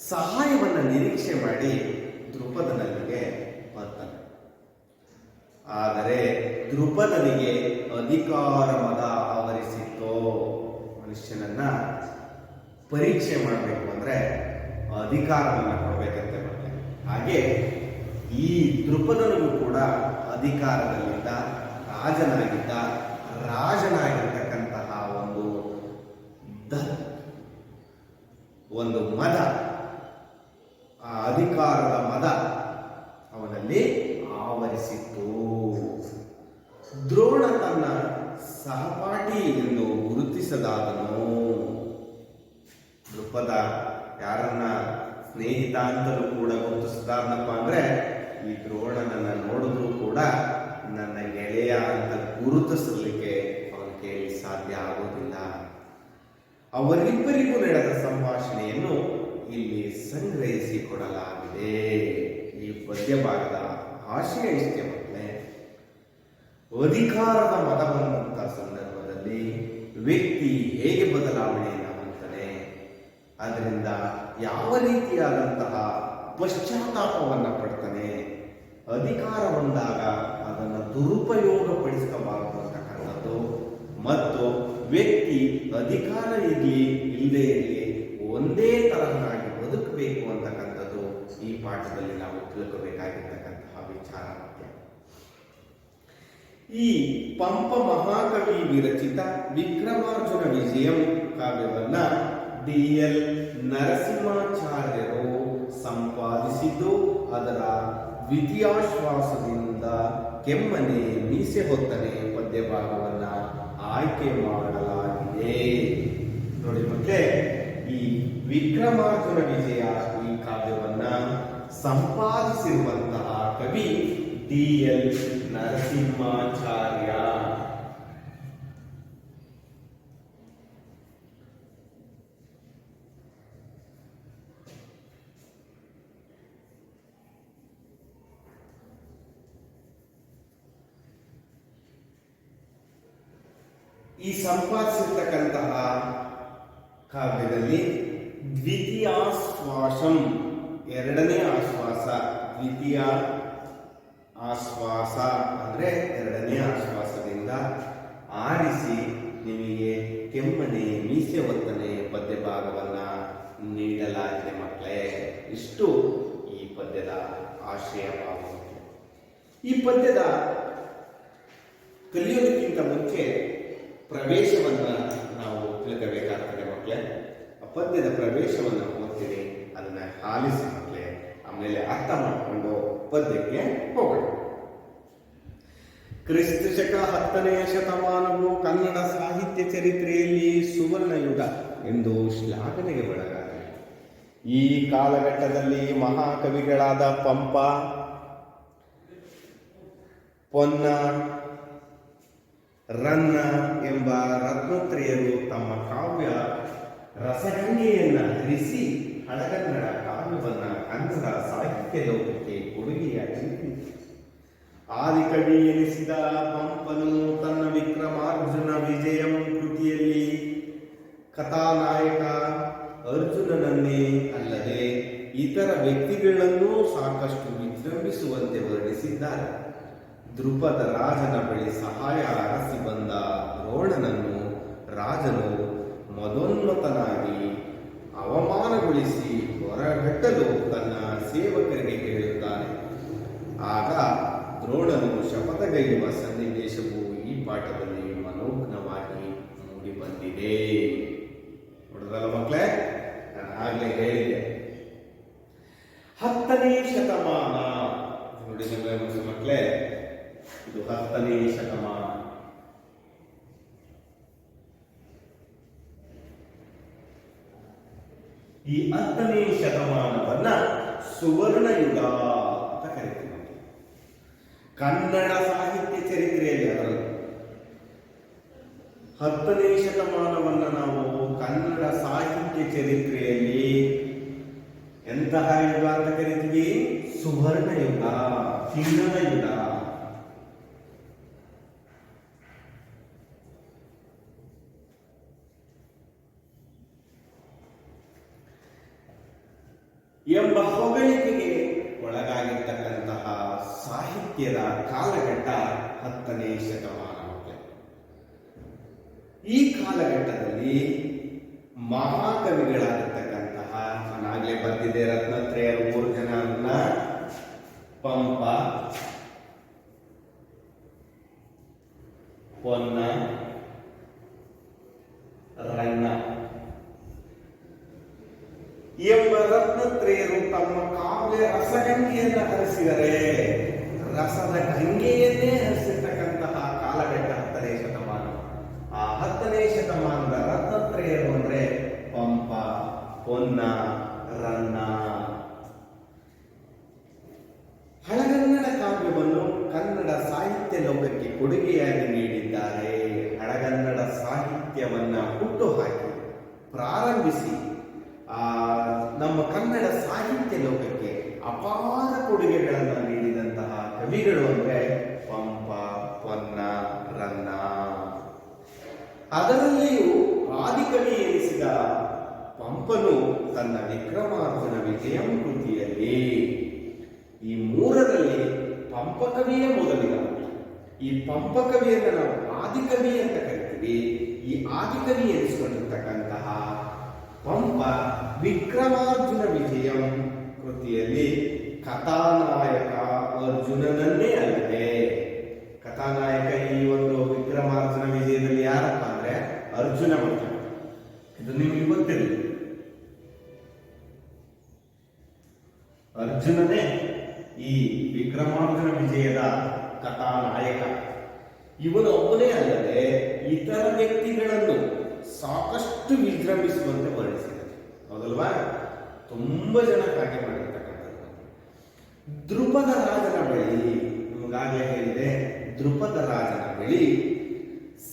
ಸಹಾಯವನ್ನು ನಿರೀಕ್ಷೆ ಮಾಡಿ ದ್ರುಪದನಿಗೆ ಬರ್ತಾನೆ. ಆದರೆ ದ್ರುಪದನಿಗೆ ಅಧಿಕಾರ ಮದ ಆವರಿಸಿತ್ತು. ಮನುಷ್ಯನನ್ನ ಪರೀಕ್ಷೆ ಮಾಡಬೇಕು ಅಂದ್ರೆ ಅಧಿಕಾರವನ್ನು ಕೊಡಬೇಕಂತೆ ಮತ್ತೆ. ಹಾಗೆ ಈ ದ್ರುಪದನಿಗೂ ಕೂಡ ಅಧಿಕಾರದಲ್ಲಿದ್ದ, ರಾಜನಾಗಿರ್ತಕ್ಕಂತಹ ಒಂದು ಮದ, ಆ ಅಧಿಕಾರದ ಮದ ಅವನಲ್ಲಿ ಆವರಿಸಿತ್ತು. ದ್ರೋಣ ತನ್ನ ಸಹಪಾಠಿ ಎಂದು ಗುರುತಿಸದಾದನು. ದ್ರುಪದ ಯಾರನ್ನ ಸ್ನೇಹಿತ ಅಂತಲೂ ಕೂಡ ಗುರುತಿಸದಾದನಪ್ಪ ಅಂದ್ರೆ ಈ ದ್ರೋಣನನ್ನ ನೋಡಿದ್ರು ಕೂಡ ನನ್ನ ಗೆಳೆಯ ಅಂತ ಗುರುತಿಸಲಿಕ್ಕೆ ಅವನ ಕೈಯಲ್ಲಿ ಸಾಧ್ಯ ಆಗುವುದಿಲ್ಲ. ಅವರಿಬ್ಬರಿಗೂ ನಡೆದ ಸಂಭಾಷಣೆಯನ್ನು ಇಲ್ಲಿ ಸಂಗ್ರಹಿಸಿಕೊಡಲಾಗಿದೆ. ಈ ಪದ್ಯ ಭಾಗದ ಆಶಯ ಇಷ್ಟೇ ಮಕ್ಕಳೇ. ಅಧಿಕಾರದ ಮತ ಬಂದಂತಹ ಸಂದರ್ಭದಲ್ಲಿ ವ್ಯಕ್ತಿ ಹೇಗೆ ಬದಲಾವಣೆಯನ್ನು ಹೊಂದುತ್ತಾನೆ, ಅದರಿಂದ ಯಾವ ರೀತಿಯಾದಂತಹ ಪಶ್ಚಾತ್ತಾಪವನ್ನು ಪಡ್ತಾನೆ, ಅಧಿಕಾರ ಬಂದಾಗ ಅದನ್ನು ದುರುಪಯೋಗ ಪಡಿಸಬಾರದು ಅಂತಕ್ಕಂಥದ್ದು, ಮತ್ತು ವ್ಯಕ್ತಿ ಅಧಿಕಾರ ಇರಲಿ ಇಲ್ಲದೆ ಇರಲಿ ಒಂದೇ ತರಹನಾಗಿ ಬದುಕಬೇಕು ಅಂತಕ್ಕಂಥದ್ದು ಈ ಪಾಠದಲ್ಲಿ ನಾವು ತಿಳ್ಕೋಬೇಕಾಗಿರ್ತಕ್ಕಂತಹ ವಿಚಾರ. ಈ ಪಂಪ ಮಹಾಕವಿ ವಿರಚಿತ ವಿಕ್ರಮಾರ್ಜುನ ವಿಜಯಂ ಕಾವ್ಯವನ್ನ ಡಿ.ಎಲ್. ನರಸಿಂಹಾಚಾರ್ಯರು ಸಂಪಾದಿಸಿದ್ದು ಅದರ ದ್ವಿತೀಯಾಶ್ವಾಸದಿಂದ ಕೆಮ್ಮನೆ ಮೀಸೆ ಹೊತ್ತನೆ ಪದ್ಯ ಭಾಗವನ್ನ ಆಯ್ಕೆ ಮಾಡಲಾಗಿದೆ. ನೋಡಿ ಮತ್ತೆ, ಈ ವಿಕ್ರಮಾರ್ಜುನ ವಿಜಯ ಈ ಕಾವ್ಯವನ್ನ ಸಂಪಾದಿಸಿರುವಂತಹ ಕವಿ ಡಿ.ಎಲ್. ನರಸಿಂಹಾಚಾರ್ಯ. ಈ ಸಂಪಾದಿಸಿರ್ತಕ್ಕಂತಹ ಕಾವ್ಯದಲ್ಲಿ ದ್ವಿತೀಯಾಶ್ವಾಸಂ, ಎರಡನೇ ಆಶ್ವಾಸ, ದ್ವಿತೀಯ ಆಶ್ವಾಸ ಅಂದ್ರೆ ಎರಡನೇ ಆಶ್ವಾಸದಿಂದ ಆರಿಸಿ ನಿಮಗೆ ಕೆಮ್ಮನೆ ಮೀಸೆ ಒತ್ತನೆ ಪದ್ಯ ಭಾಗವನ್ನ ನೀಡಲಾಗಿದೆ ಮಕ್ಕಳೇ. ಇಷ್ಟು ಈ ಪದ್ಯದ ಆಶಯವಾಗಿದೆ. ಈ ಪದ್ಯದ ಕಲಿಯೋದಕ್ಕಿಂತ ಮುಂಚೆ ಪ್ರವೇಶವನ್ನ ನಾವು ತಿಳ್ಕೋಬೇಕಾಗ್ತದೆ ಮಕ್ಕಳೇ. ಪದ್ಯದ ಪ್ರವೇಶವನ್ನು ಓದ್ತೀನಿ, ಅದನ್ನ ಆಲಿಸಿ ಮಕ್ಕಳೇ, ಆಮೇಲೆ ಅರ್ಥ ಮಾಡಿಕೊಂಡು ಪದ್ಯಕ್ಕೆ ಹೋಗೋಣ. ಕ್ರಿಸ್ತ ಶಕ 10ನೇ ಶತಮಾನವು ಕನ್ನಡ ಸಾಹಿತ್ಯ ಚರಿತ್ರೆಯಲ್ಲಿ ಸುವರ್ಣ ಯುಗ ಎಂದು ಶ್ಲಾಘನೆಗೆ ಒಳಗಾಗಿದೆ. ಈ ಕಾಲಘಟ್ಟದಲ್ಲಿ ಮಹಾಕವಿಗಳಾದ ಪಂಪ, ಪೊನ್ನ, ರನ್ನ ಎಂಬ ರತ್ನೋತ್ರಯರು ತಮ್ಮ ಕಾವ್ಯ ರಸಗಂಗೆಯನ್ನ ಹರಿಸಿ ಹಳಗನ್ನಡ ಕಾವ್ಯವನ್ನ ಕನ್ನಡ ಸಾಹಿತ್ಯ ಲೋಕಕ್ಕೆ ಕೊಡುಗೆಯಾಗಿ ಆದಿಕವಿ ಎನಿಸಿದ ಪಂಪನು ತನ್ನ ವಿಕ್ರಮಾರ್ಜುನ ವಿಜಯಂ ಕೃತಿಯಲ್ಲಿ ಕಥಾನಾಯಕ ಅರ್ಜುನನನ್ನೇ ಅಲ್ಲದೆ ಇತರ ವ್ಯಕ್ತಿಗಳನ್ನೂ ಸಾಕಷ್ಟು ವಿಜೃಂಭಿಸುವಂತೆ ವರ್ಣಿಸಿದ್ದಾರೆ. ದ್ರುಪದ ರಾಜನ ಬಳಿ ಸಹಾಯ ಅರಸಿ ಬಂದ ದ್ರೋಣನನ್ನು ರಾಜನು ಮದೋನ್ಮತನಾಗಿ ಅವಮಾನಗೊಳಿಸಿ ಹೊರಗಟ್ಟಲು ತನ್ನ ಸೇವಕರಿಗೆ ಹೇಳುತ್ತಾನೆ. ಆಗ ದ್ರೋಣನು ಶಪಥಗೈಯುವ ಸನ್ನಿವೇಶವು ಈ ಪಾಠದಲ್ಲಿ ಮನೋಜ್ಞವಾಗಿ ಮೂಡಿಬಂದಿದೆ. ನೋಡಿದ್ರಲ್ಲ ಮಕ್ಕಳೇ, ನಾನು ಆಗಲೇ ಹೇಳಿದೆ 10ನೇ ಶತಮಾನ. ನೋಡಿದ ಮಕ್ಕಳೇ, ಇದು 10ನೇ ಶತಮಾನ. ಈ 10ನೇ ಶತಮಾನವನ್ನ ಸುವರ್ಣ ಯುಗ ಅಂತ ಕರೀತೀವಿ. ಕನ್ನಡ ಸಾಹಿತ್ಯ ಚರಿತ್ರೆಯಲ್ಲಿ ಅದರಲ್ಲಿ 10ನೇ ಶತಮಾನವನ್ನ ನಾವು ಕನ್ನಡ ಸಾಹಿತ್ಯ ಚರಿತ್ರೆಯಲ್ಲಿ ಎಂತಹ ಯುಗ ಅಂತ ಕರಿತೀವಿ? ಸುವರ್ಣ ಯುಗ, ಚಿನ್ನದ ಯುಗ. ಎಂಬ ಹೊಗಳಿಕೆಗೆ ಒಳಗಾಗಿರ್ತಕ್ಕಂತಹ ಸಾಹಿತ್ಯದ ಕಾಲಘಟ್ಟ 10ನೇ ಶತಮಾನ. ಈ ಕಾಲಘಟ್ಟದಲ್ಲಿ ಮಹಾಕವಿಗಳಾಗಿರ್ತಕ್ಕಂತಹ, ನಾನಾಗಲೇ ಬಂದಿದೆ ರತ್ನತ್ರಯ 3 ಜನರನ್ನ, ಪಂಪ, ಪೊನ್ನ, ರನ್ನ ಎಂಬ ರತ್ನತ್ರಯರು ತಮ್ಮ ಕಾವ್ಯ ರಸಗಂಗೆಯನ್ನು ಹರಿಸಿದರೆ, ರಸದ ಗಂಗೆಯನ್ನೇ ಹರಿಸಿರ್ತಕ್ಕಂತಹ ಕಾಲಘಟ್ಟ 10ನೇ ಶತಮಾನ. ಆ 10ನೇ ಶತಮಾನದ ರತ್ನತ್ರಯರು ಅಂದ್ರೆ ಪಂಪ, ಪೊನ್ನ, ರನ್ನ. ಹಳಗನ್ನಡ ಕಾವ್ಯವನ್ನು ಕನ್ನಡ ಸಾಹಿತ್ಯ ಲೋಕಕ್ಕೆ ಕೊಡುಗೆಯಾಗಿ ನೀಡಿದ್ದಾರೆ. ಹಳಗನ್ನಡ ಸಾಹಿತ್ಯವನ್ನ ಹುಟ್ಟುಹಾಕಿ ಪ್ರಾರಂಭಿಸಿ ನಮ್ಮ ಕನ್ನಡ ಸಾಹಿತ್ಯ ಲೋಕಕ್ಕೆ ಅಪಾರ ಕೊಡುಗೆಗಳನ್ನು ನೀಡಿದಂತಹ ಕವಿಗಳು ಅಂದ್ರೆ ಪಂಪ, ಪೊನ್ನ, ರನ್ನ. ಅದರಲ್ಲಿಯೂ ಆದಿಕವಿ ಎನಿಸಿದ ಪಂಪನು ತನ್ನ ವಿಕ್ರಮಾರ್ಜುನ ವಿಜಯಂ ಕೃತಿಯಲ್ಲಿ, ಈ 3ರಲ್ಲಿ ಪಂಪಕವಿಯ ಮೊದಲಿನ. ಈ ಪಂಪಕವಿಯನ್ನು ನಾವು ಆದಿಕವಿ ಅಂತ ಕರಿತೀವಿ. ಈ ಆದಿಕವಿ ಎನಿಸಿಕೊಂಡಿರ್ತಕ್ಕಂತಹ ಪಂಪ ವಿಕ್ರಮಾರ್ಜುನ ವಿಜಯಂ ಕೃತಿಯಲ್ಲಿ ಕಥಾನಾಯಕ ಅರ್ಜುನನನ್ನೇ ಅಲ್ಲದೆ, ಕಥಾನಾಯಕ ಈ ಒಂದು ವಿಕ್ರಮಾರ್ಜುನ ವಿಜಯದಲ್ಲಿ ಯಾರಪ್ಪ ಅಂದ್ರೆ ಅರ್ಜುನ ಮಾತ್ರ. ಇದು ನಿಮಗೆ ಗೊತ್ತಿರಲಿ, ಅರ್ಜುನನೇ ಈ ವಿಕ್ರಮಾರ್ಜುನ ವಿಜಯದ ಕಥಾನಾಯಕ. ಇವನು ಒಬ್ಬನೇ ಅಲ್ಲದೆ ಇತರ ವ್ಯಕ್ತಿಗಳನ್ನು ಸಾಕಷ್ಟು ವಿಜೃಂಭಿಸುವಂತೆ ವರ್ಣಿಸಿದ್ದಾರೆ. ಹೌದಲ್ವಾ? ತುಂಬಾ ಜನ ಹಾಗೆ ಮಾಡಿರ್ತಕ್ಕಂಥದ್ದು. ದ್ರುಪದ ರಾಜನ ಬಳಿ, ನಿಮಗಾಗಲೇ ಹೇಳಿದೆ, ದ್ರುಪದ ರಾಜನ ಬಳಿ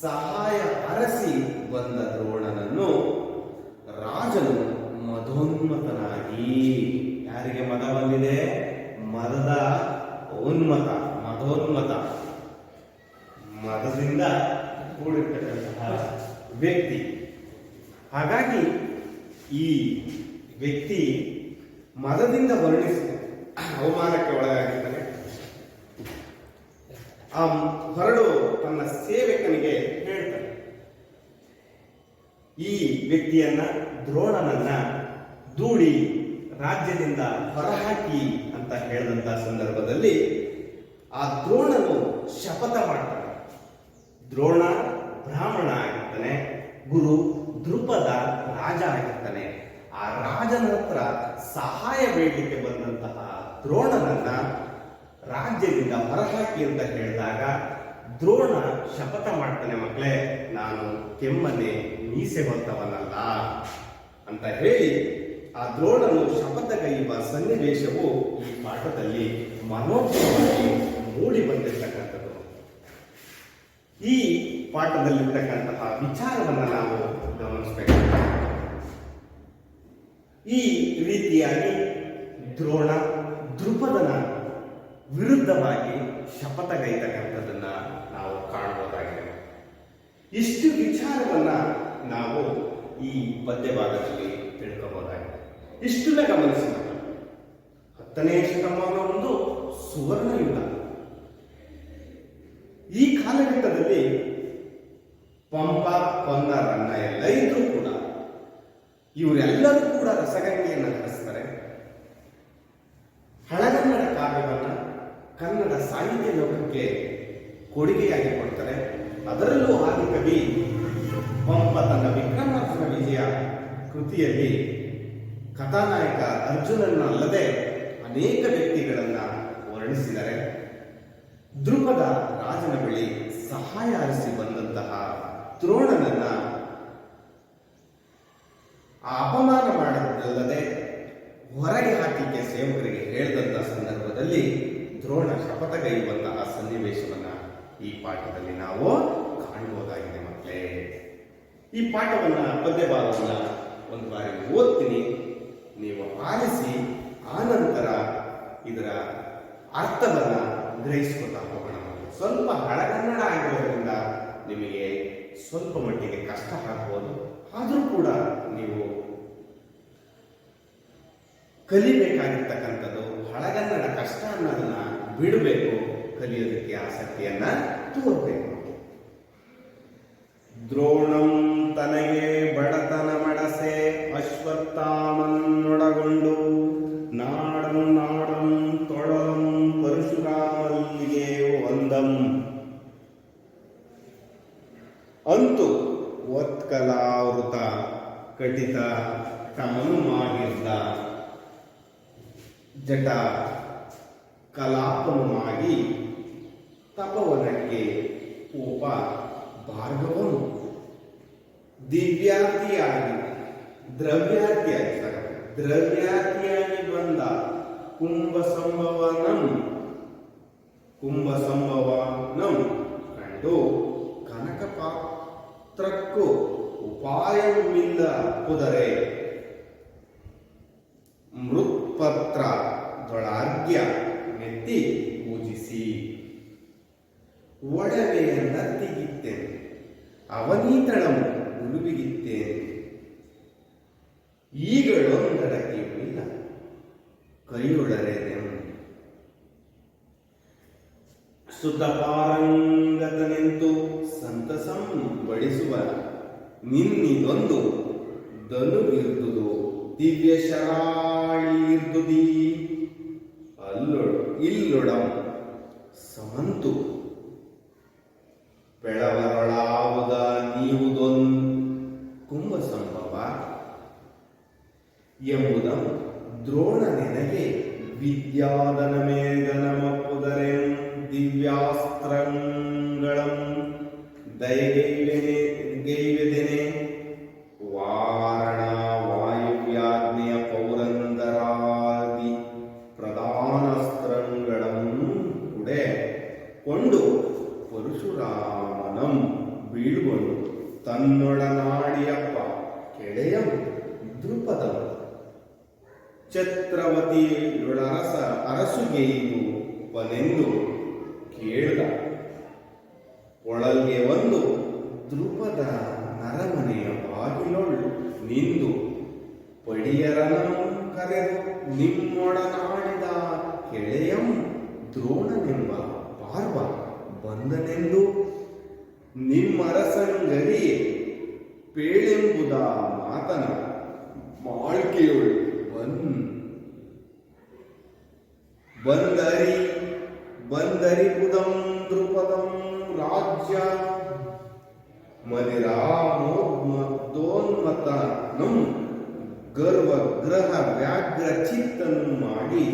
ಸಹಾಯ ಅರಸಿ ಬಂದ ದ್ರೋಣನನ್ನು ರಾಜನು ಮದೋನ್ಮತನಾಗಿ, ಯಾರಿಗೆ ಮದ ಬಂದಿದೆ? ಮದದ ಉನ್ಮತ, ಮದೋನ್ಮತ, ಮದದಿಂದ ಕೂಡಿರ್ತಕ್ಕಂತಹ ವ್ಯಕ್ತಿ. ಹಾಗಾಗಿ ಈ ವ್ಯಕ್ತಿ ಮದದಿಂದ ವರ್ಣಿಸಿ ಅವಮಾನಕ್ಕೆ ಒಳಗಾಗಿದ್ದಾನೆ. ಆ ಹೊರಡು ತನ್ನ ಸೇವಕನಿಗೆ ಹೇಳ್ತಾನೆ, ಈ ವ್ಯಕ್ತಿಯನ್ನ, ದ್ರೋಣನನ್ನ ದೂಡಿ ರಾಜ್ಯದಿಂದ ಹೊರಹಾಕಿ ಅಂತ ಹೇಳಿದಂತಹ ಸಂದರ್ಭದಲ್ಲಿ ಆ ದ್ರೋಣನು ಶಪಥ ಮಾಡ್ತಾನೆ. ದ್ರೋಣ ಬ್ರಾಹ್ಮಣ ಆಗಿರ್ತಾನೆ, ಗುರು ದ್ರುಪದ ರಾಜ ಆಗಿರ್ತಾನೆ. ಆ ರಾಜನ ಹತ್ರ ಸಹಾಯ ಬೇಡಲಿಕ್ಕೆ ಬಂದಂತಹ ದ್ರೋಣನನ್ನ ರಾಜ್ಯದಿಂದ ಹೊರಹಾಕಿ ಅಂತ ಹೇಳಿದಾಗ ದ್ರೋಣ ಶಪಥ ಮಾಡ್ತಾನೆ, ಮಕ್ಕಳೇ ನಾನು ಕೆಮ್ಮನೆ ಮೀಸೆ ಹೊತ್ತವನಲ್ಲ ಅಂತ ಹೇಳಿ ಆ ದ್ರೋಣನು ಶಪಥಗೈಯುವ ಸನ್ನಿವೇಶವು ಈ ಪಾಠದಲ್ಲಿ ಮನೋಜ್ಞವಾಗಿ ಮೂಡಿ ಬಂದಿರತಕ್ಕಂಥದ್ದು. ಈ ಪಾಠದಲ್ಲಿರ್ತಕ್ಕಂತಹ ವಿಚಾರವನ್ನು ನಾವು ಗಮನಿಸಬೇಕು. ಈ ರೀತಿಯಾಗಿ ದ್ರೋಣ ದ್ರುಪದನ ವಿರುದ್ಧವಾಗಿ ಶಪಥಗೈತಕ್ಕಂಥದ್ದನ್ನ ನಾವು ಕಾಣಬಹುದಾಗಿದೆ. ಇಷ್ಟು ವಿಚಾರವನ್ನ ನಾವು ಈ ಪದ್ಯ ಭಾಗದಲ್ಲಿ ತಿಳ್ಕೋಬಹುದಾಗಿದೆ. ಇಷ್ಟನ್ನ ಗಮನಿಸೋಣ. 10ನೇ ಶತಮಾನ ಒಂದು ಸುವರ್ಣ ಯುಗ. ಈ ಕಾಲಘಟ್ಟದಲ್ಲಿ ಪಂಪ ಪೊನ್ನ ರನ್ನ ಎಲ್ಲ ಇದ್ರೂ ಕೂಡ ಇವರೆಲ್ಲರೂ ಕೂಡ ರಸಗಂಗೆಯನ್ನು ಹರಿಸ್ತಾರೆ. ಹಳಗನ್ನಡ ಕಾವ್ಯವನ್ನ ಕನ್ನಡ ಸಾಹಿತ್ಯ ಲೋಕಕ್ಕೆ ಕೊಡುಗೆಯಾಗಿ ಕೊಡ್ತಾರೆ. ಅದರಲ್ಲೂ ಆದಿಕವಿ ಪಂಪ ತನ್ನ ವಿಕ್ರಮಾರ್ಜುನ ವಿಜಯ ಕೃತಿಯಲ್ಲಿ ಕಥಾನಾಯಕ ಅರ್ಜುನನಲ್ಲದೆ ಅನೇಕ ವ್ಯಕ್ತಿಗಳನ್ನ ವರ್ಣಿಸಿದ್ದಾರೆ. ದ್ರುಪದ ರಾಜನ ಬಳಿ ಸಹಾಯ ಅರಿಸಿ ಬಂದಂತಹ ದ್ರೋಣನನ್ನ ಅಪಮಾನ ಮಾಡದಲ್ಲದೆ ಹೊರಗೆ ಹಾಕಲಿಕ್ಕೆ ಸೇವಕರಿಗೆ ಹೇಳಿದಂತಹ ಸಂದರ್ಭದಲ್ಲಿ ದ್ರೋಣ ಶಪಥಗೈಯುವಂತಹ ಸನ್ನಿವೇಶವನ್ನ ಈ ಪಾಠದಲ್ಲಿ ನಾವು ಕಾಣಬಹುದಾಗಿದೆ. ಮಕ್ಕಳೇ, ಈ ಪಾಠವನ್ನ ಪದ್ಯ ಭಾಗವನ್ನ ಒಂದು ಬಾರಿ ಓದ್ತೀನಿ, ನೀವು ಆಲಿಸಿ ಆನಂತರ ಇದರ ಅರ್ಥವನ್ನ ಗ್ರಹಿಸ್ಕೊತಾ ಹೋಗೋಣ. ಸ್ವಲ್ಪ ಹಳಗನ್ನಡ ಆಗಿರೋದ್ರಿಂದ ನಿಮಗೆ ಸ್ವಲ್ಪ ಮಟ್ಟಿಗೆ ಕಷ್ಟ ಆಗ್ಬೋದು. ಆದರೂ ಕೂಡ ನೀವು ಕಲಿಬೇಕಾಗಿರ್ತಕ್ಕಂಥದ್ದು ಹಳಗನ್ನಡ ಕಷ್ಟ ಅನ್ನೋದನ್ನ ಬಿಡಬೇಕು, ಕಲಿಯೋದಕ್ಕೆ ಆಸಕ್ತಿಯನ್ನ ತೋರಬೇಕು. ದ್ರೋಣಂ ತನಗೆ ಬಡತನ ಮಡಸೆ ಅಶ್ವತ್ಥಾಮನ್ನೊಡಗೊಂಡು ನಾಡಂ ನಾಡಂ ತೊಳಲಂ ಪರಶುರಾಮಲ್ಲಿಗೆ ಒಂದಂ ಅಂತು ಒತ್ಕಲಾವೃತ ಕಟಿತ ತಮನುಮಾಗಿದ್ದ ಜಟ ಕಲಾಪನುಮಾಗಿ ತಪವನಕ್ಕೆ ಕೋಪ ಭಾರ್ಗವನು ದಿವ್ಯಾರ್ಥಿಯಾಗಿ ದ್ರವ್ಯಾರ್ಥಿಯಾಗಿ ಬಂದ ಕುಂಭಸಂಭವನಂ ಕಂಡು ಕನಕ ಪಾತ್ರಕ್ಕೂ ಉಪಾಯವಿಲ್ಲ ಕುದರೆ ಮೃತ್ಪತ್ರ ದೊಳಾರ್ಘ್ಯ ನೆತ್ತಿ ಪೂಜಿಸಿ ಒಡವೆಯನ್ನತ್ತಿಗಿತ್ತೇನೆ ಅವನೀತಳಂ ಉಳುವಿಗಿತ್ತೇನೆ ಈಗಳೊಂದಡಕೆಯುಮಿಲ್ಲ ಕೈಯೊಳರೆದೆಂ ಸುತಪಾರಂಗತನೆಂದು ಸಂತಸಂ ಬಡಿಸುವ ನಿನ್ನಿದೊಂದು ದನುಗಿರ್ದುದು ದಿವ್ಯ ಶರಾಳೀರ್ದುದಿ ಇಲ್ಲೊಡಂ ಸಮಂತು ಬೆಳವರಳಾವುದ ನೀವುದೊಂದು ಕುಂಭ ಸಂಭವ ಎಂಬುದಂ ದ್ರೋಣ ನೆನಗೆ ವಿದ್ಯಾದನಮೇದನಮಪ್ಪುದರೆ ದಿವ್ಯಾಸ್ತ್ರಗಳಂ ದಯಗೈವೆದೆನೆ ವಾರಣ ವಾಯುವ್ಯಾಜ್ಞೆಯ ಪೌರಂದರಾದಿ ಪ್ರಧಾನಸ್ತ್ರಗಳಂ ಕುಡೆ ಕೊಂಡು ಪರಶುರಾಮನಂ ಬೀಳ್ಕೊಂಡು ತನ್ನೊಡನಾಡಿಯಪ್ಪ ಕೆಳೆಯಂ ದ್ರುಪದಂ ಛತ್ರವತಿಯೊಳರಸ ಅರಸುಗೆಯಿದು ಪನೆಂದು ಕೇಳ್ದ ಒಳಗೆ ಒಂದು ದ್ರುಪದ ನರಮನೆಯ ಬಾಗಿಲೊಳು ನಿಂದು ಪಡಿಯರನಂ ಕರೆದು ನಿಮ್ಮೊಡನಾಡಿದ ಕೆಳೆಯಂ ದ್ರೋಣನೆಂಬ ಪಾರ್ವ ಬಂದನೆಂದು ನಿಮ್ಮರಸಂಗರಿ ಪೇಳೆಂಬುದ ಮಾತನ ಮಾಳ್ಕೆಯೊಳು ಬಂದರಿ ಬುದಂ ದ್ರುಪದಂ ರಾಜ್ಯ ಮದಿರಾಮೋನ್ಮತನಂ ಗರ್ವಗ್ರಹ ವ್ಯಾಘ್ರ ಚಿತ್ತನು ಮಾಡಿ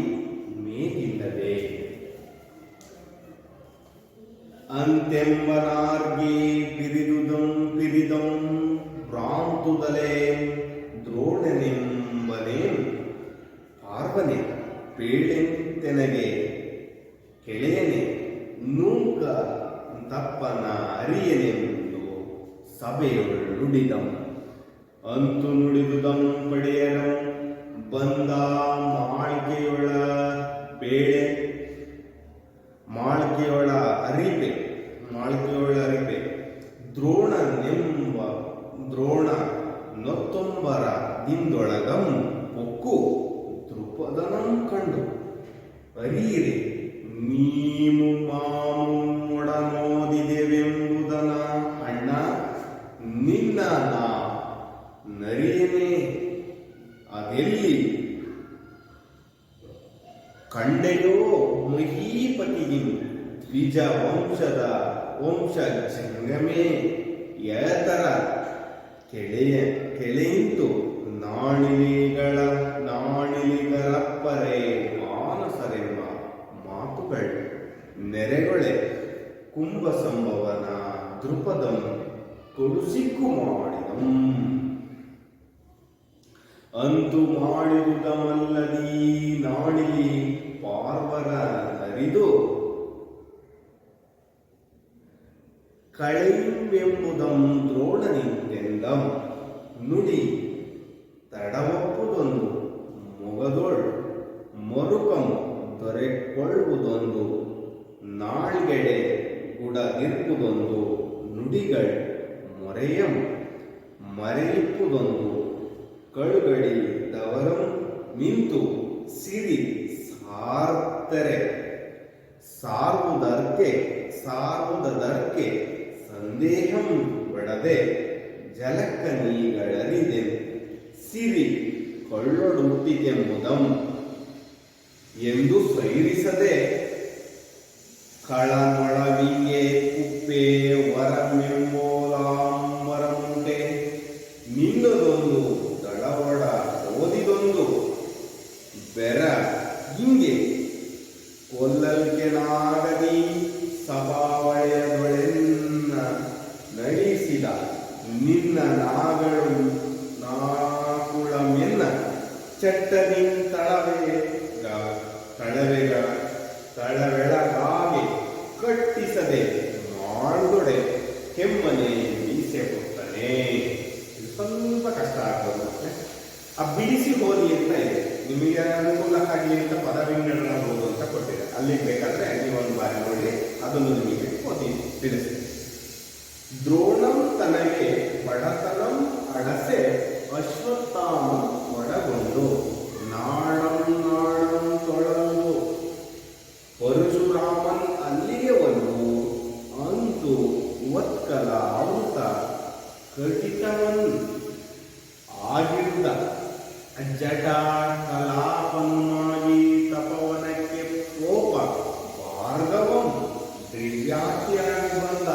ಮೇಗಿಲ್ಲದೆ ಅಂತೆಂಬನಾರ್ಗೆ ಪಿರಿದಂ ಭ್ರಾಂತುದಲೆ ದ್ರೋಣನೆಂಬನೇ ಪಾರ್ವನೆ ಪೇಳೆಂತೆನಗೆ ಕೆಳೆಯನೆ ನೂಕ ತಪ್ಪನ ಅರಿಯನೆಂದು ಸಭೆಯೊಳು ನುಡಿದಂ ಅಂತು ನುಡಿದುದಂ ಪಡೆಯರಂ ಬಂದ ಮಾಳ್ಗೆಯೊಳ ಬೇಳೆ ಮಾಳ್ಗೆಯೊಳ ಅರಿಪೆ ದ್ರೋಣ ನೊತ್ತೊಂಬರ ದಿಂದೊಳಗಂ ಪೊಕ್ಕು ದೃಪದನಂ ಕಂಡು ಅರೀರೆ ನೀಮು ಮಾಮುಡನೋದಿದೆವೆಂಬುದನ ಅಣ್ಣ ನಿನ್ನ ನಾ ನರಿಯನೇ ಅದೆಲ್ಲಿ ಕಂಡೆಯೋ ಮಹೀಪತಿಗಿಂ ದ್ವಿಜ ವಂಶ ಜಂಗಮೇ ಯತರ ಕೆಳೆಯಿಂತು ನಾಣಿಲಿಗರಪ್ಪರೆ ಮಾನಸರೆಂಬ ಮಾತುಗಳು ನೆರೆಗೊಳೆ ಕುಂಭ ಸಂಭವನ ದೃಪದಂ ಕೊಡುಸಿಕ್ಕು ಮಾಡಿದಂ ಅಂತು ಮಾಡಿದುದಮಲ್ಲದೀ ನಾಣಿಲಿ ಪಾರ್ವರ ನರಿದು ಕಳೆಯುವೆಂಬುದಂ ದ್ರೋಣನಿಂದೆಂದಂ ನುಡಿ ತಡವಪ್ಪುದೊಂದು ಮೊಗದೊಳ್ ಮರುಕಂ ದೊರೆಕೊಳ್ಳುವುದೊಂದು ನಾಳ್ಗೆಡೆ ಗುಡಗಿರ್ಪುದೊಂದು ನುಡಿಗಳ್ ಮೊರೆಯಂ ಮರೆಯಿಪ್ಪುದೊಂದು ಕಳುಗಡಿದವರಂ ನಿಂತು ಸಿರಿ ಸಾರುವುದರ್ಕೆ ಸಂದೇಹಂ ಬಡದೆ ಜಲಕನೀಗಳರಿದೆ ಸಿರಿ ಕೊಳ್ಳೊಡುತ್ತಿತೆಂಬುದಂ ಎಂದು ಸೈರಿಸದೆ ಕಳನೊಳವಿಗೆ ಕುಪ್ಪೆ ವರಮೆಂಬೋಲಾಂಬರಮುಂಟೆ ನಿನ್ನದೊಂದು ದಳವಡ ಓದಿದೊಂದು ಬೆರ ಹಿಂಗೆ ಕೊಲ್ಲಲ್ಕೆನಾಗದಿ ಸಭಾವಳೆಯದೊಳೆನ್ನ ನಡೆಸಿದ ನಿನ್ನ ನಾಕುಳಮೆನ್ನ ಚಟ್ಟನಿಂ ತಳವೆಳಗಾಗೆ ಕಟ್ಟಿಸದೆ ಮಾಡ್ದೊಡೆ ಕೆಮ್ಮನೆ ಬೀಸೆ ಕೊಟ್ಟನೆ. ಇದು ಸ್ವಲ್ಪ ಕಷ್ಟ ಆಗ್ಬೋದು. ಆ ಬಿಡಿಸಿ ಹೋದಿ ಅಂತ ಇದೆ, ನಿಮಗೆ ಅನುಕೂಲ ಆಗಲಿ ಅಂತ ಪದ ವಿಂಗಡಣಬಹುದು ಅಂತ ಕೊಟ್ಟಿದೆ. ಅಲ್ಲಿಗೆ ಬೇಕಾದ್ರೆ ನೀವೊಂದು ಬಾರಿ ನೋಡಿ, ಅದನ್ನು ನಿಮಗೆ ಓದಿ ತಿಳಿಸ್ತೀನಿ. ದ್ರೋಣಂ ತನಗೆ ಬಡತನಂ ಅಡಸೆ ಅಶ್ವತ್ಥಾಮ ಒಡಗೊಂಡು ನಾಡಂ ತೊಳಲು ಪರಶುರಾಮನ್ ಅಲ್ಲಿಗೆ ಒಂದು ಅಂತು ಒತ್ಕಲ ಅಮೃತ ಕಟಿತವನ್ ಆಗಿದ್ದ ಜಟ ಕಲಾಪನ್ನಾಗಿ ತಪವನಕ್ಕೆ ಕೋಪ ಭಾರ್ಗವಂ ದಿವ್ಯಾತಿಯಾಗಿ ಬಂದ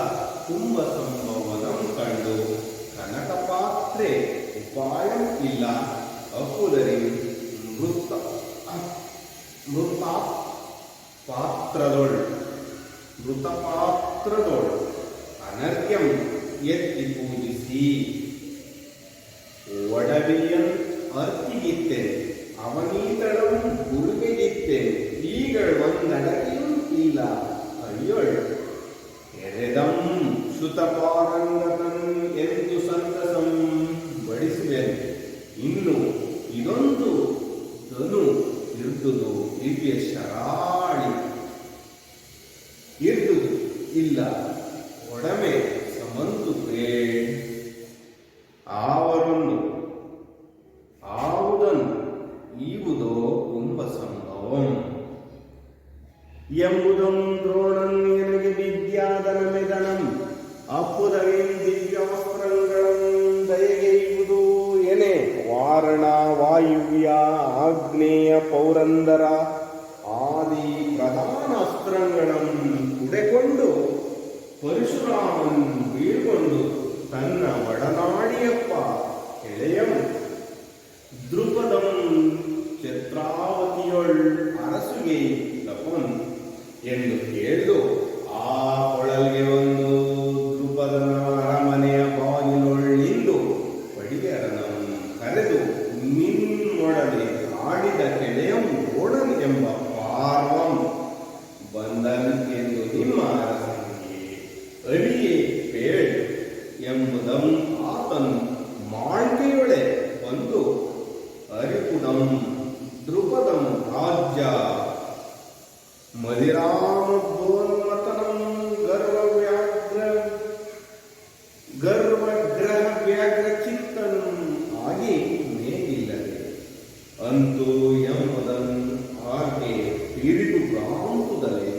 ಕುಂಭ ಸಂಭವನಂ ಕಂಡು ಕನಕ ಪಾತ್ರೆ ಉಪಾಯಂ ಇಲ್ಲ ಅಪುದರಿ ಮೃತ ಪಾತ್ರದೊಳ್ ಅನರ್ಘ್ಯಂ ಎತ್ತಿ ಪೂಜಿಸಿ ಒಡವಿಯನ್ ಅರ್ತಿಗಿತ್ತೇನೆ ಅವನೀತಳಂ ಗುರುಗೆಗಿತ್ತೇನೆ ಈಗಳು ಒಂದಡಗಿಯೂ ಇಲ್ಲ ಅಯ್ಯೊಳ್ ಎರೆದಂ ಸುತಪಾರಂಗತನ್ ಎಂದು ಸಂತಸಂ ಬಡಿಸುವೆನು. ಇನ್ನು ಇದೊಂದು ಧನು ಇರ್ದುದು ದಿವ್ಯ ಶರಾಳಿ ಇರ್ದುದು ಇಲ್ಲ ಒಡಮೆ ಸಮಂತು ಆವರನ್ನು ಆವುದನ್ನು ಈವುದೋ ಕುಂಭ ಸಂಭವಂ ಎಂಬುದಂ ದ್ರೋಣನ್ ಎನಗೆ ವಿದ್ಯಾದನಮೆದನಂ ಅಪ್ಪುದವೇನ್ ದಿವ್ಯಾಸ್ತ್ರಗಳಂ ದಯಗೆಯುವುದು ಎನೆ ವಾರಣ ವಾಯುವ್ಯ ಆಗ್ನೇಯ ಪೌರಂದರ ಆದಿ ಪ್ರಧಾನ ಅಸ್ತ್ರಗಳನ್ನು ಕುಡೆಕೊಂಡು ಪರಶುರಾಮನ್ ಬೀಳ್ಕೊಂಡು ಕೊಳಲ್ಗೆ ತಪನ್ ಎಂದು ಕೇಳಿದು ಆ ಕೊಳಲ್ಗೆ ಒಂದು ದ್ರುಪದನ ಅರಮನೆಯ ಬಾಗಿಲೊಳ್ಳಿಂದು ಒಡಿಯರನಂ ಕರೆದು ನಿನ್ನೊಡನೆ ಆಡಿದ ಕೆಳೆಯಂ ಓಡನ್ ಎಂಬ ಪಾರ್ವಂ ಬಂದನ್ ಎಂದು ನಿಮ್ಮ ಅರಸನಿಗೆ ಅರಿಯೇ ಬೇಡ ಎಂಬುದಂ ಆತನು ಮಾಳ್ಕೆಯೊಳೆ ಬಂದು ಅರಿಪುದಂ ದ್ರುಪದಂ ರಾಜ್ಯ ಮದಿರಾಮೋನ್ಮತನಂ ಗರ್ವಗ್ರಹ ವ್ಯಾಘ್ರ ಚಿತ್ತನು ಆಗಿ ಮೇಗಿಲ್ಲದೆ ಅಂತೂ ಎಂಬುದನ್ ಆಕೆ ಹಿರಿದು ಪ್ರಾಂಪುದಲೆ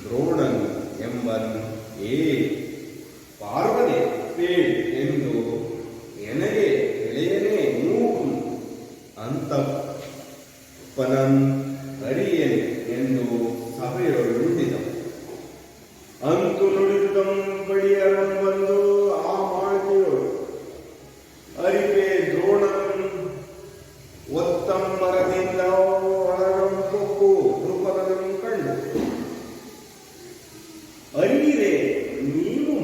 ದ್ರೋಣನ್ ಎಂಬನ್ ಏ ಪಾರ್ವನೆ ಪೇಳ್ ಎಂದು ಎನಗೆ ಎಳೆಯನೇ ಮೂಕು ಅಂತಪ್ಪನನ್ ಅರಿಯನೆ ಎಂದು ಸಭೆಯೊಳುಂಡಿದ ಅಂತು ನುಡಿದುದಂ ಬಳಿಯರಂ ಬಂದು ಆ ಮಾಳ್ಕೆಯೊಳು ಅರಿಪೆ ದ್ರೋಣನ್ ಒತ್ತಂಬರದಿಂದ ಒಳಗಂ ಕೊಕ್ಕು ದ್ರುಪದನಂ ಕಂಡು ಅರಿಯಿರೆ ನೀವು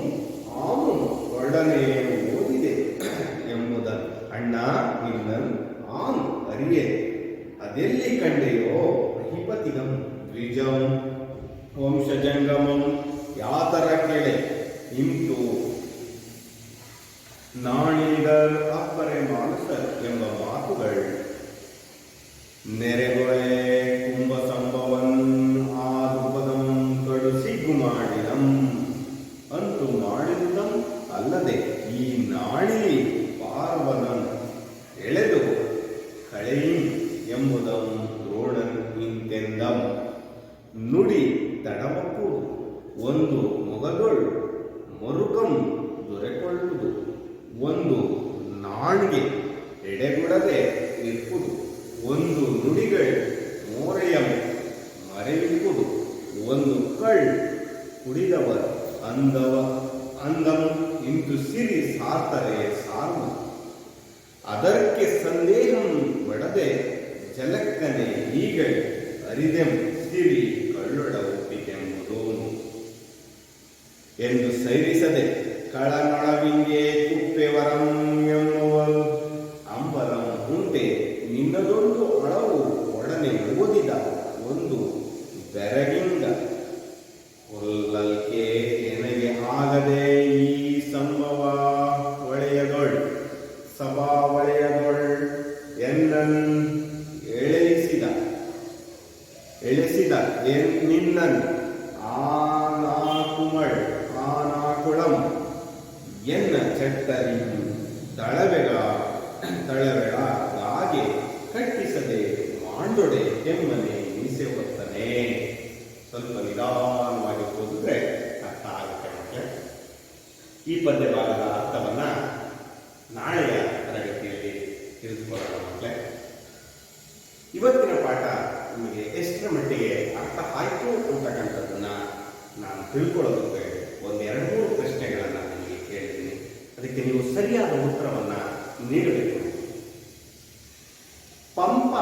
ಆಮು ಒಡನೆ ಓದಿದೆ ಎಂಬುದ ಅಣ್ಣ ನಿನ್ನನ್ ಆನ್ ಅರಿಯೆ ಅದೆಲ್ಲಿ ಕಂಡೆಯೋ ಮಹಿಪತಿಗಂ ದ್ವಿಜಂ ವಂಶಜಂಗಮಂ ಯಾತರ ಕೆಳೆ ಇಂತು ನಾಣಿಗರ್ ಅಪ್ಪರೆ ಮಾನಸ ಎಂಬ ಮಾತುಗಳು ನೆರೆಗೊಳೆ ಕುಂಭ ಸಂಭವನ್ ಆ ದ್ರುಪದಂ ಕಡು ಸಿಗ್ಗು ಮಾಡಿದಂ ಅಂತೂ ಮಾಡಿದುದಂ ಅಲ್ಲದೆ ಈ ನಾಳಿ ಪಾರ್ವನನ್ ಎಳೆದು ಕಳೆಯಿಂ ಎಂಬುದಂ ದ್ರೋಣನ್ ಇಂತೆಂದಂ ನುಡಿ ತಡಮಕ್ಕುವುದು ಒಂದು ಮೊಗದೊಳು ಮರುಕಂ ದೊರೆಕೊಳ್ಳುವುದು ಒಂದು ನಾಣ್ಗೆ ಎಡೆಗುಡದೆ ಇರ್ಪುದು ಒಂದು ನುಡಿಗಳು ಮೋರೆಯಂ ಮರೆಯುವುದು ಒಂದು ಕಳ್ ಕುಡಿದವರ ಅಂದಂ ಇಂತು ಸಿರಿ ಸಾರ್ತರೆ ಸಾರ್ವು ಅದಕ್ಕೆ ಸಂದೇಹಂ ಒಡದೆ ಜಲಕ್ಕನೆ ಈಗಳು ಅರಿದೆಂ ಸಿರಿ ಕಳ್ಳೊಡ ಒಪ್ಪಿಕೆಂಬುದು ಎಂದು ಸೈರಿಸದೆ ಕಳನೊಳವಿಂಗೆ ಕುಪ್ಪೆವರಂ ಎಂಬುವರು ಅಂಬರಂ ಉಂಟೆ ನಿನ್ನದೊಂದು ಅಳವು ಒಡನೆ ಓದಿದ ಒಂದು ಬೆರಗಿಂಗ ಕೊಲ್ಲಲ್ಕೆ ಎನಗೆ ಆಗದೆ ಈ ಸಂಭವ ಒಳೆಯದೊಳ್ ಸಭಾ ಒಳೆಯದೊಳ್ ಎನ್ನನ್ ಎಳೆಸಿದ ನಿನ್ನನ್ ಆನಾಕುಮಳ್ ಆನಾಕುಳಂ ಎನ್ನ ಚಟ್ಟರಿ ತಳವೆಳಗಾಗೆ ಕಟ್ಟಿಸದೆ ಮಾಂಡೊಡೆ ಕೆಮ್ಮನೆ ಮೀಸೆ ಹೊತ್ತನೆ. ಸ್ವಲ್ಪ ನಿಧಾನವಾಗಿ ಓದಿದ್ರೆ ಅರ್ಥ ಆಗುತ್ತೆ ಮಕ್ಕಳೇ. ಈ ಪದ್ಯ ಭಾಗದ ಅರ್ಥವನ್ನ ನಾಳೆಯ ತರಗತಿಯಲ್ಲಿ ತಿಳಿದುಕೊಳ್ಳೋಣ ಮಕ್ಕಳೇ. ಇವತ್ತಿನ ಪಾಠ ನಿಮಗೆ ಎಷ್ಟರ ಮಟ್ಟಿಗೆ ಅರ್ಥ ಆಯಿತು ಅಂತಕ್ಕಂಥದ್ದನ್ನ ನಾನು ತಿಳ್ಕೊಳ್ಳೋದಕ್ಕೆ ಒಂದೆರಡು ಮೂರು ಪ್ರಶ್ನೆಗಳನ್ನು ನಿಮಗೆ ಕೇಳಿದ್ದೀನಿ. ಅದಕ್ಕೆ ನೀವು ಸರಿಯಾದ ಉತ್ತರವನ್ನ ನೀಡಬೇಕು. ಪಂಪ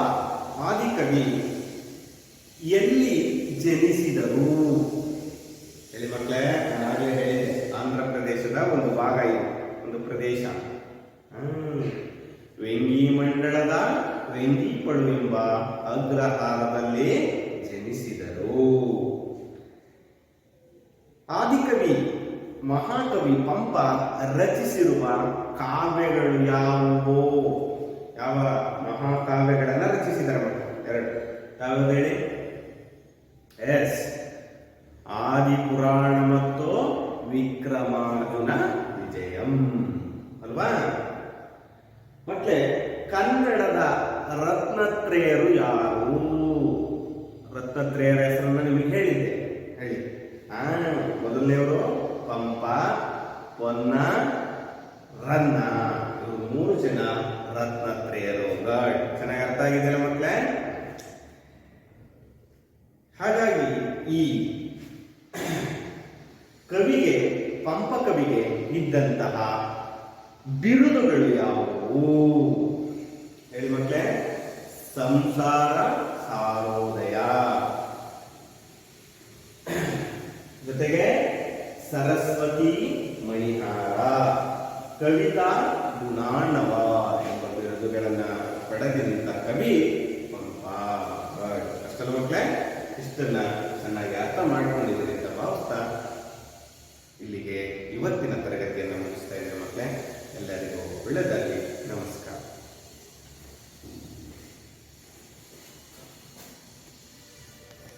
ಆದಿಕವಿ ಎಲ್ಲಿ ಜನಿಸಿದರು ಹೇಳಿ ಮಕ್ಕಳೇ. ನಾನಾಗಲೇ ಹೇಳಿದೆ, ಆಂಧ್ರ ಪ್ರದೇಶದ ಒಂದು ಭಾಗ ಇದೆ, ಒಂದು ಪ್ರದೇಶ. ವೆಂಗಿ ಮಂಡಳದ ವೆಂಗಿಪಡು ಎಂಬ ಅಗ್ರಹಾರದಲ್ಲಿ ಜನಿಸಿದರು. ಆದಿಕವಿ ಮಹಾಕವಿ ಪಂಪ ರಚಿಸಿರುವ ಕಾವ್ಯಗಳು ಯಾವುವು? ಯಾವ ಮಹಾಕಾವ್ಯಗಳನ್ನ ರಚಿಸಿದ್ದಾರೆ? ಎರಡು. ಯಾವುದು ಹೇಳಿ? ಎಸ್, ಆದಿಪುರಾಣ ಮತ್ತು ವಿಕ್ರಮಾರ್ಜುನ ವಿಜಯಂ ಅಲ್ವಾ? ಮತ್ತೆ ಕನ್ನಡದ ರತ್ನತ್ರಯರು ಯಾರು? ರತ್ನತ್ರಯರ ಹೆಸರನ್ನ ನಿಮಗೆ ಹೇಳಿದ್ದೆ, ಹೇಳಿ. ಮೊದಲನೆಯವರು ಪಂಪ, ಪೊನ್ನ, ರನ್ನ. ಇವರು 3 ಜನ ರತ್ನತ್ರಯರು. ಚೆನ್ನಾಗಿ ಅರ್ಥ ಆಗಿದೆಯಲ್ಲ ಮಕ್ಕಳೇ? ಹಾಗಾಗಿ ಈ ಕವಿಗೆ, ಪಂಪ ಕವಿಗೆ ಇದ್ದಂತಹ ಬಿರುದುಗಳು ಯಾವುವು ಹೇಳಿ ಮಕ್ಕಳೇ? ಸಂಸಾರ ಸಾರೋದಯ, ಕವಿತಾ ಗುಣಾಣವ ಎಂಬ ಬಿರುದುಗಳನ್ನ ಪಡೆದಿದ್ದ ಕವಿ ಪಂಪ. ಅಷ್ಟಲ್ಲ ಮಕ್ಕಳೇ, ಇಷ್ಟನ್ನ ಚೆನ್ನಾಗಿ ಅರ್ಥ ಮಾಡ್ಕೊಂಡಿದ್ದೀರಿ ಅಂತ ಭಾವಿಸ್ತಾ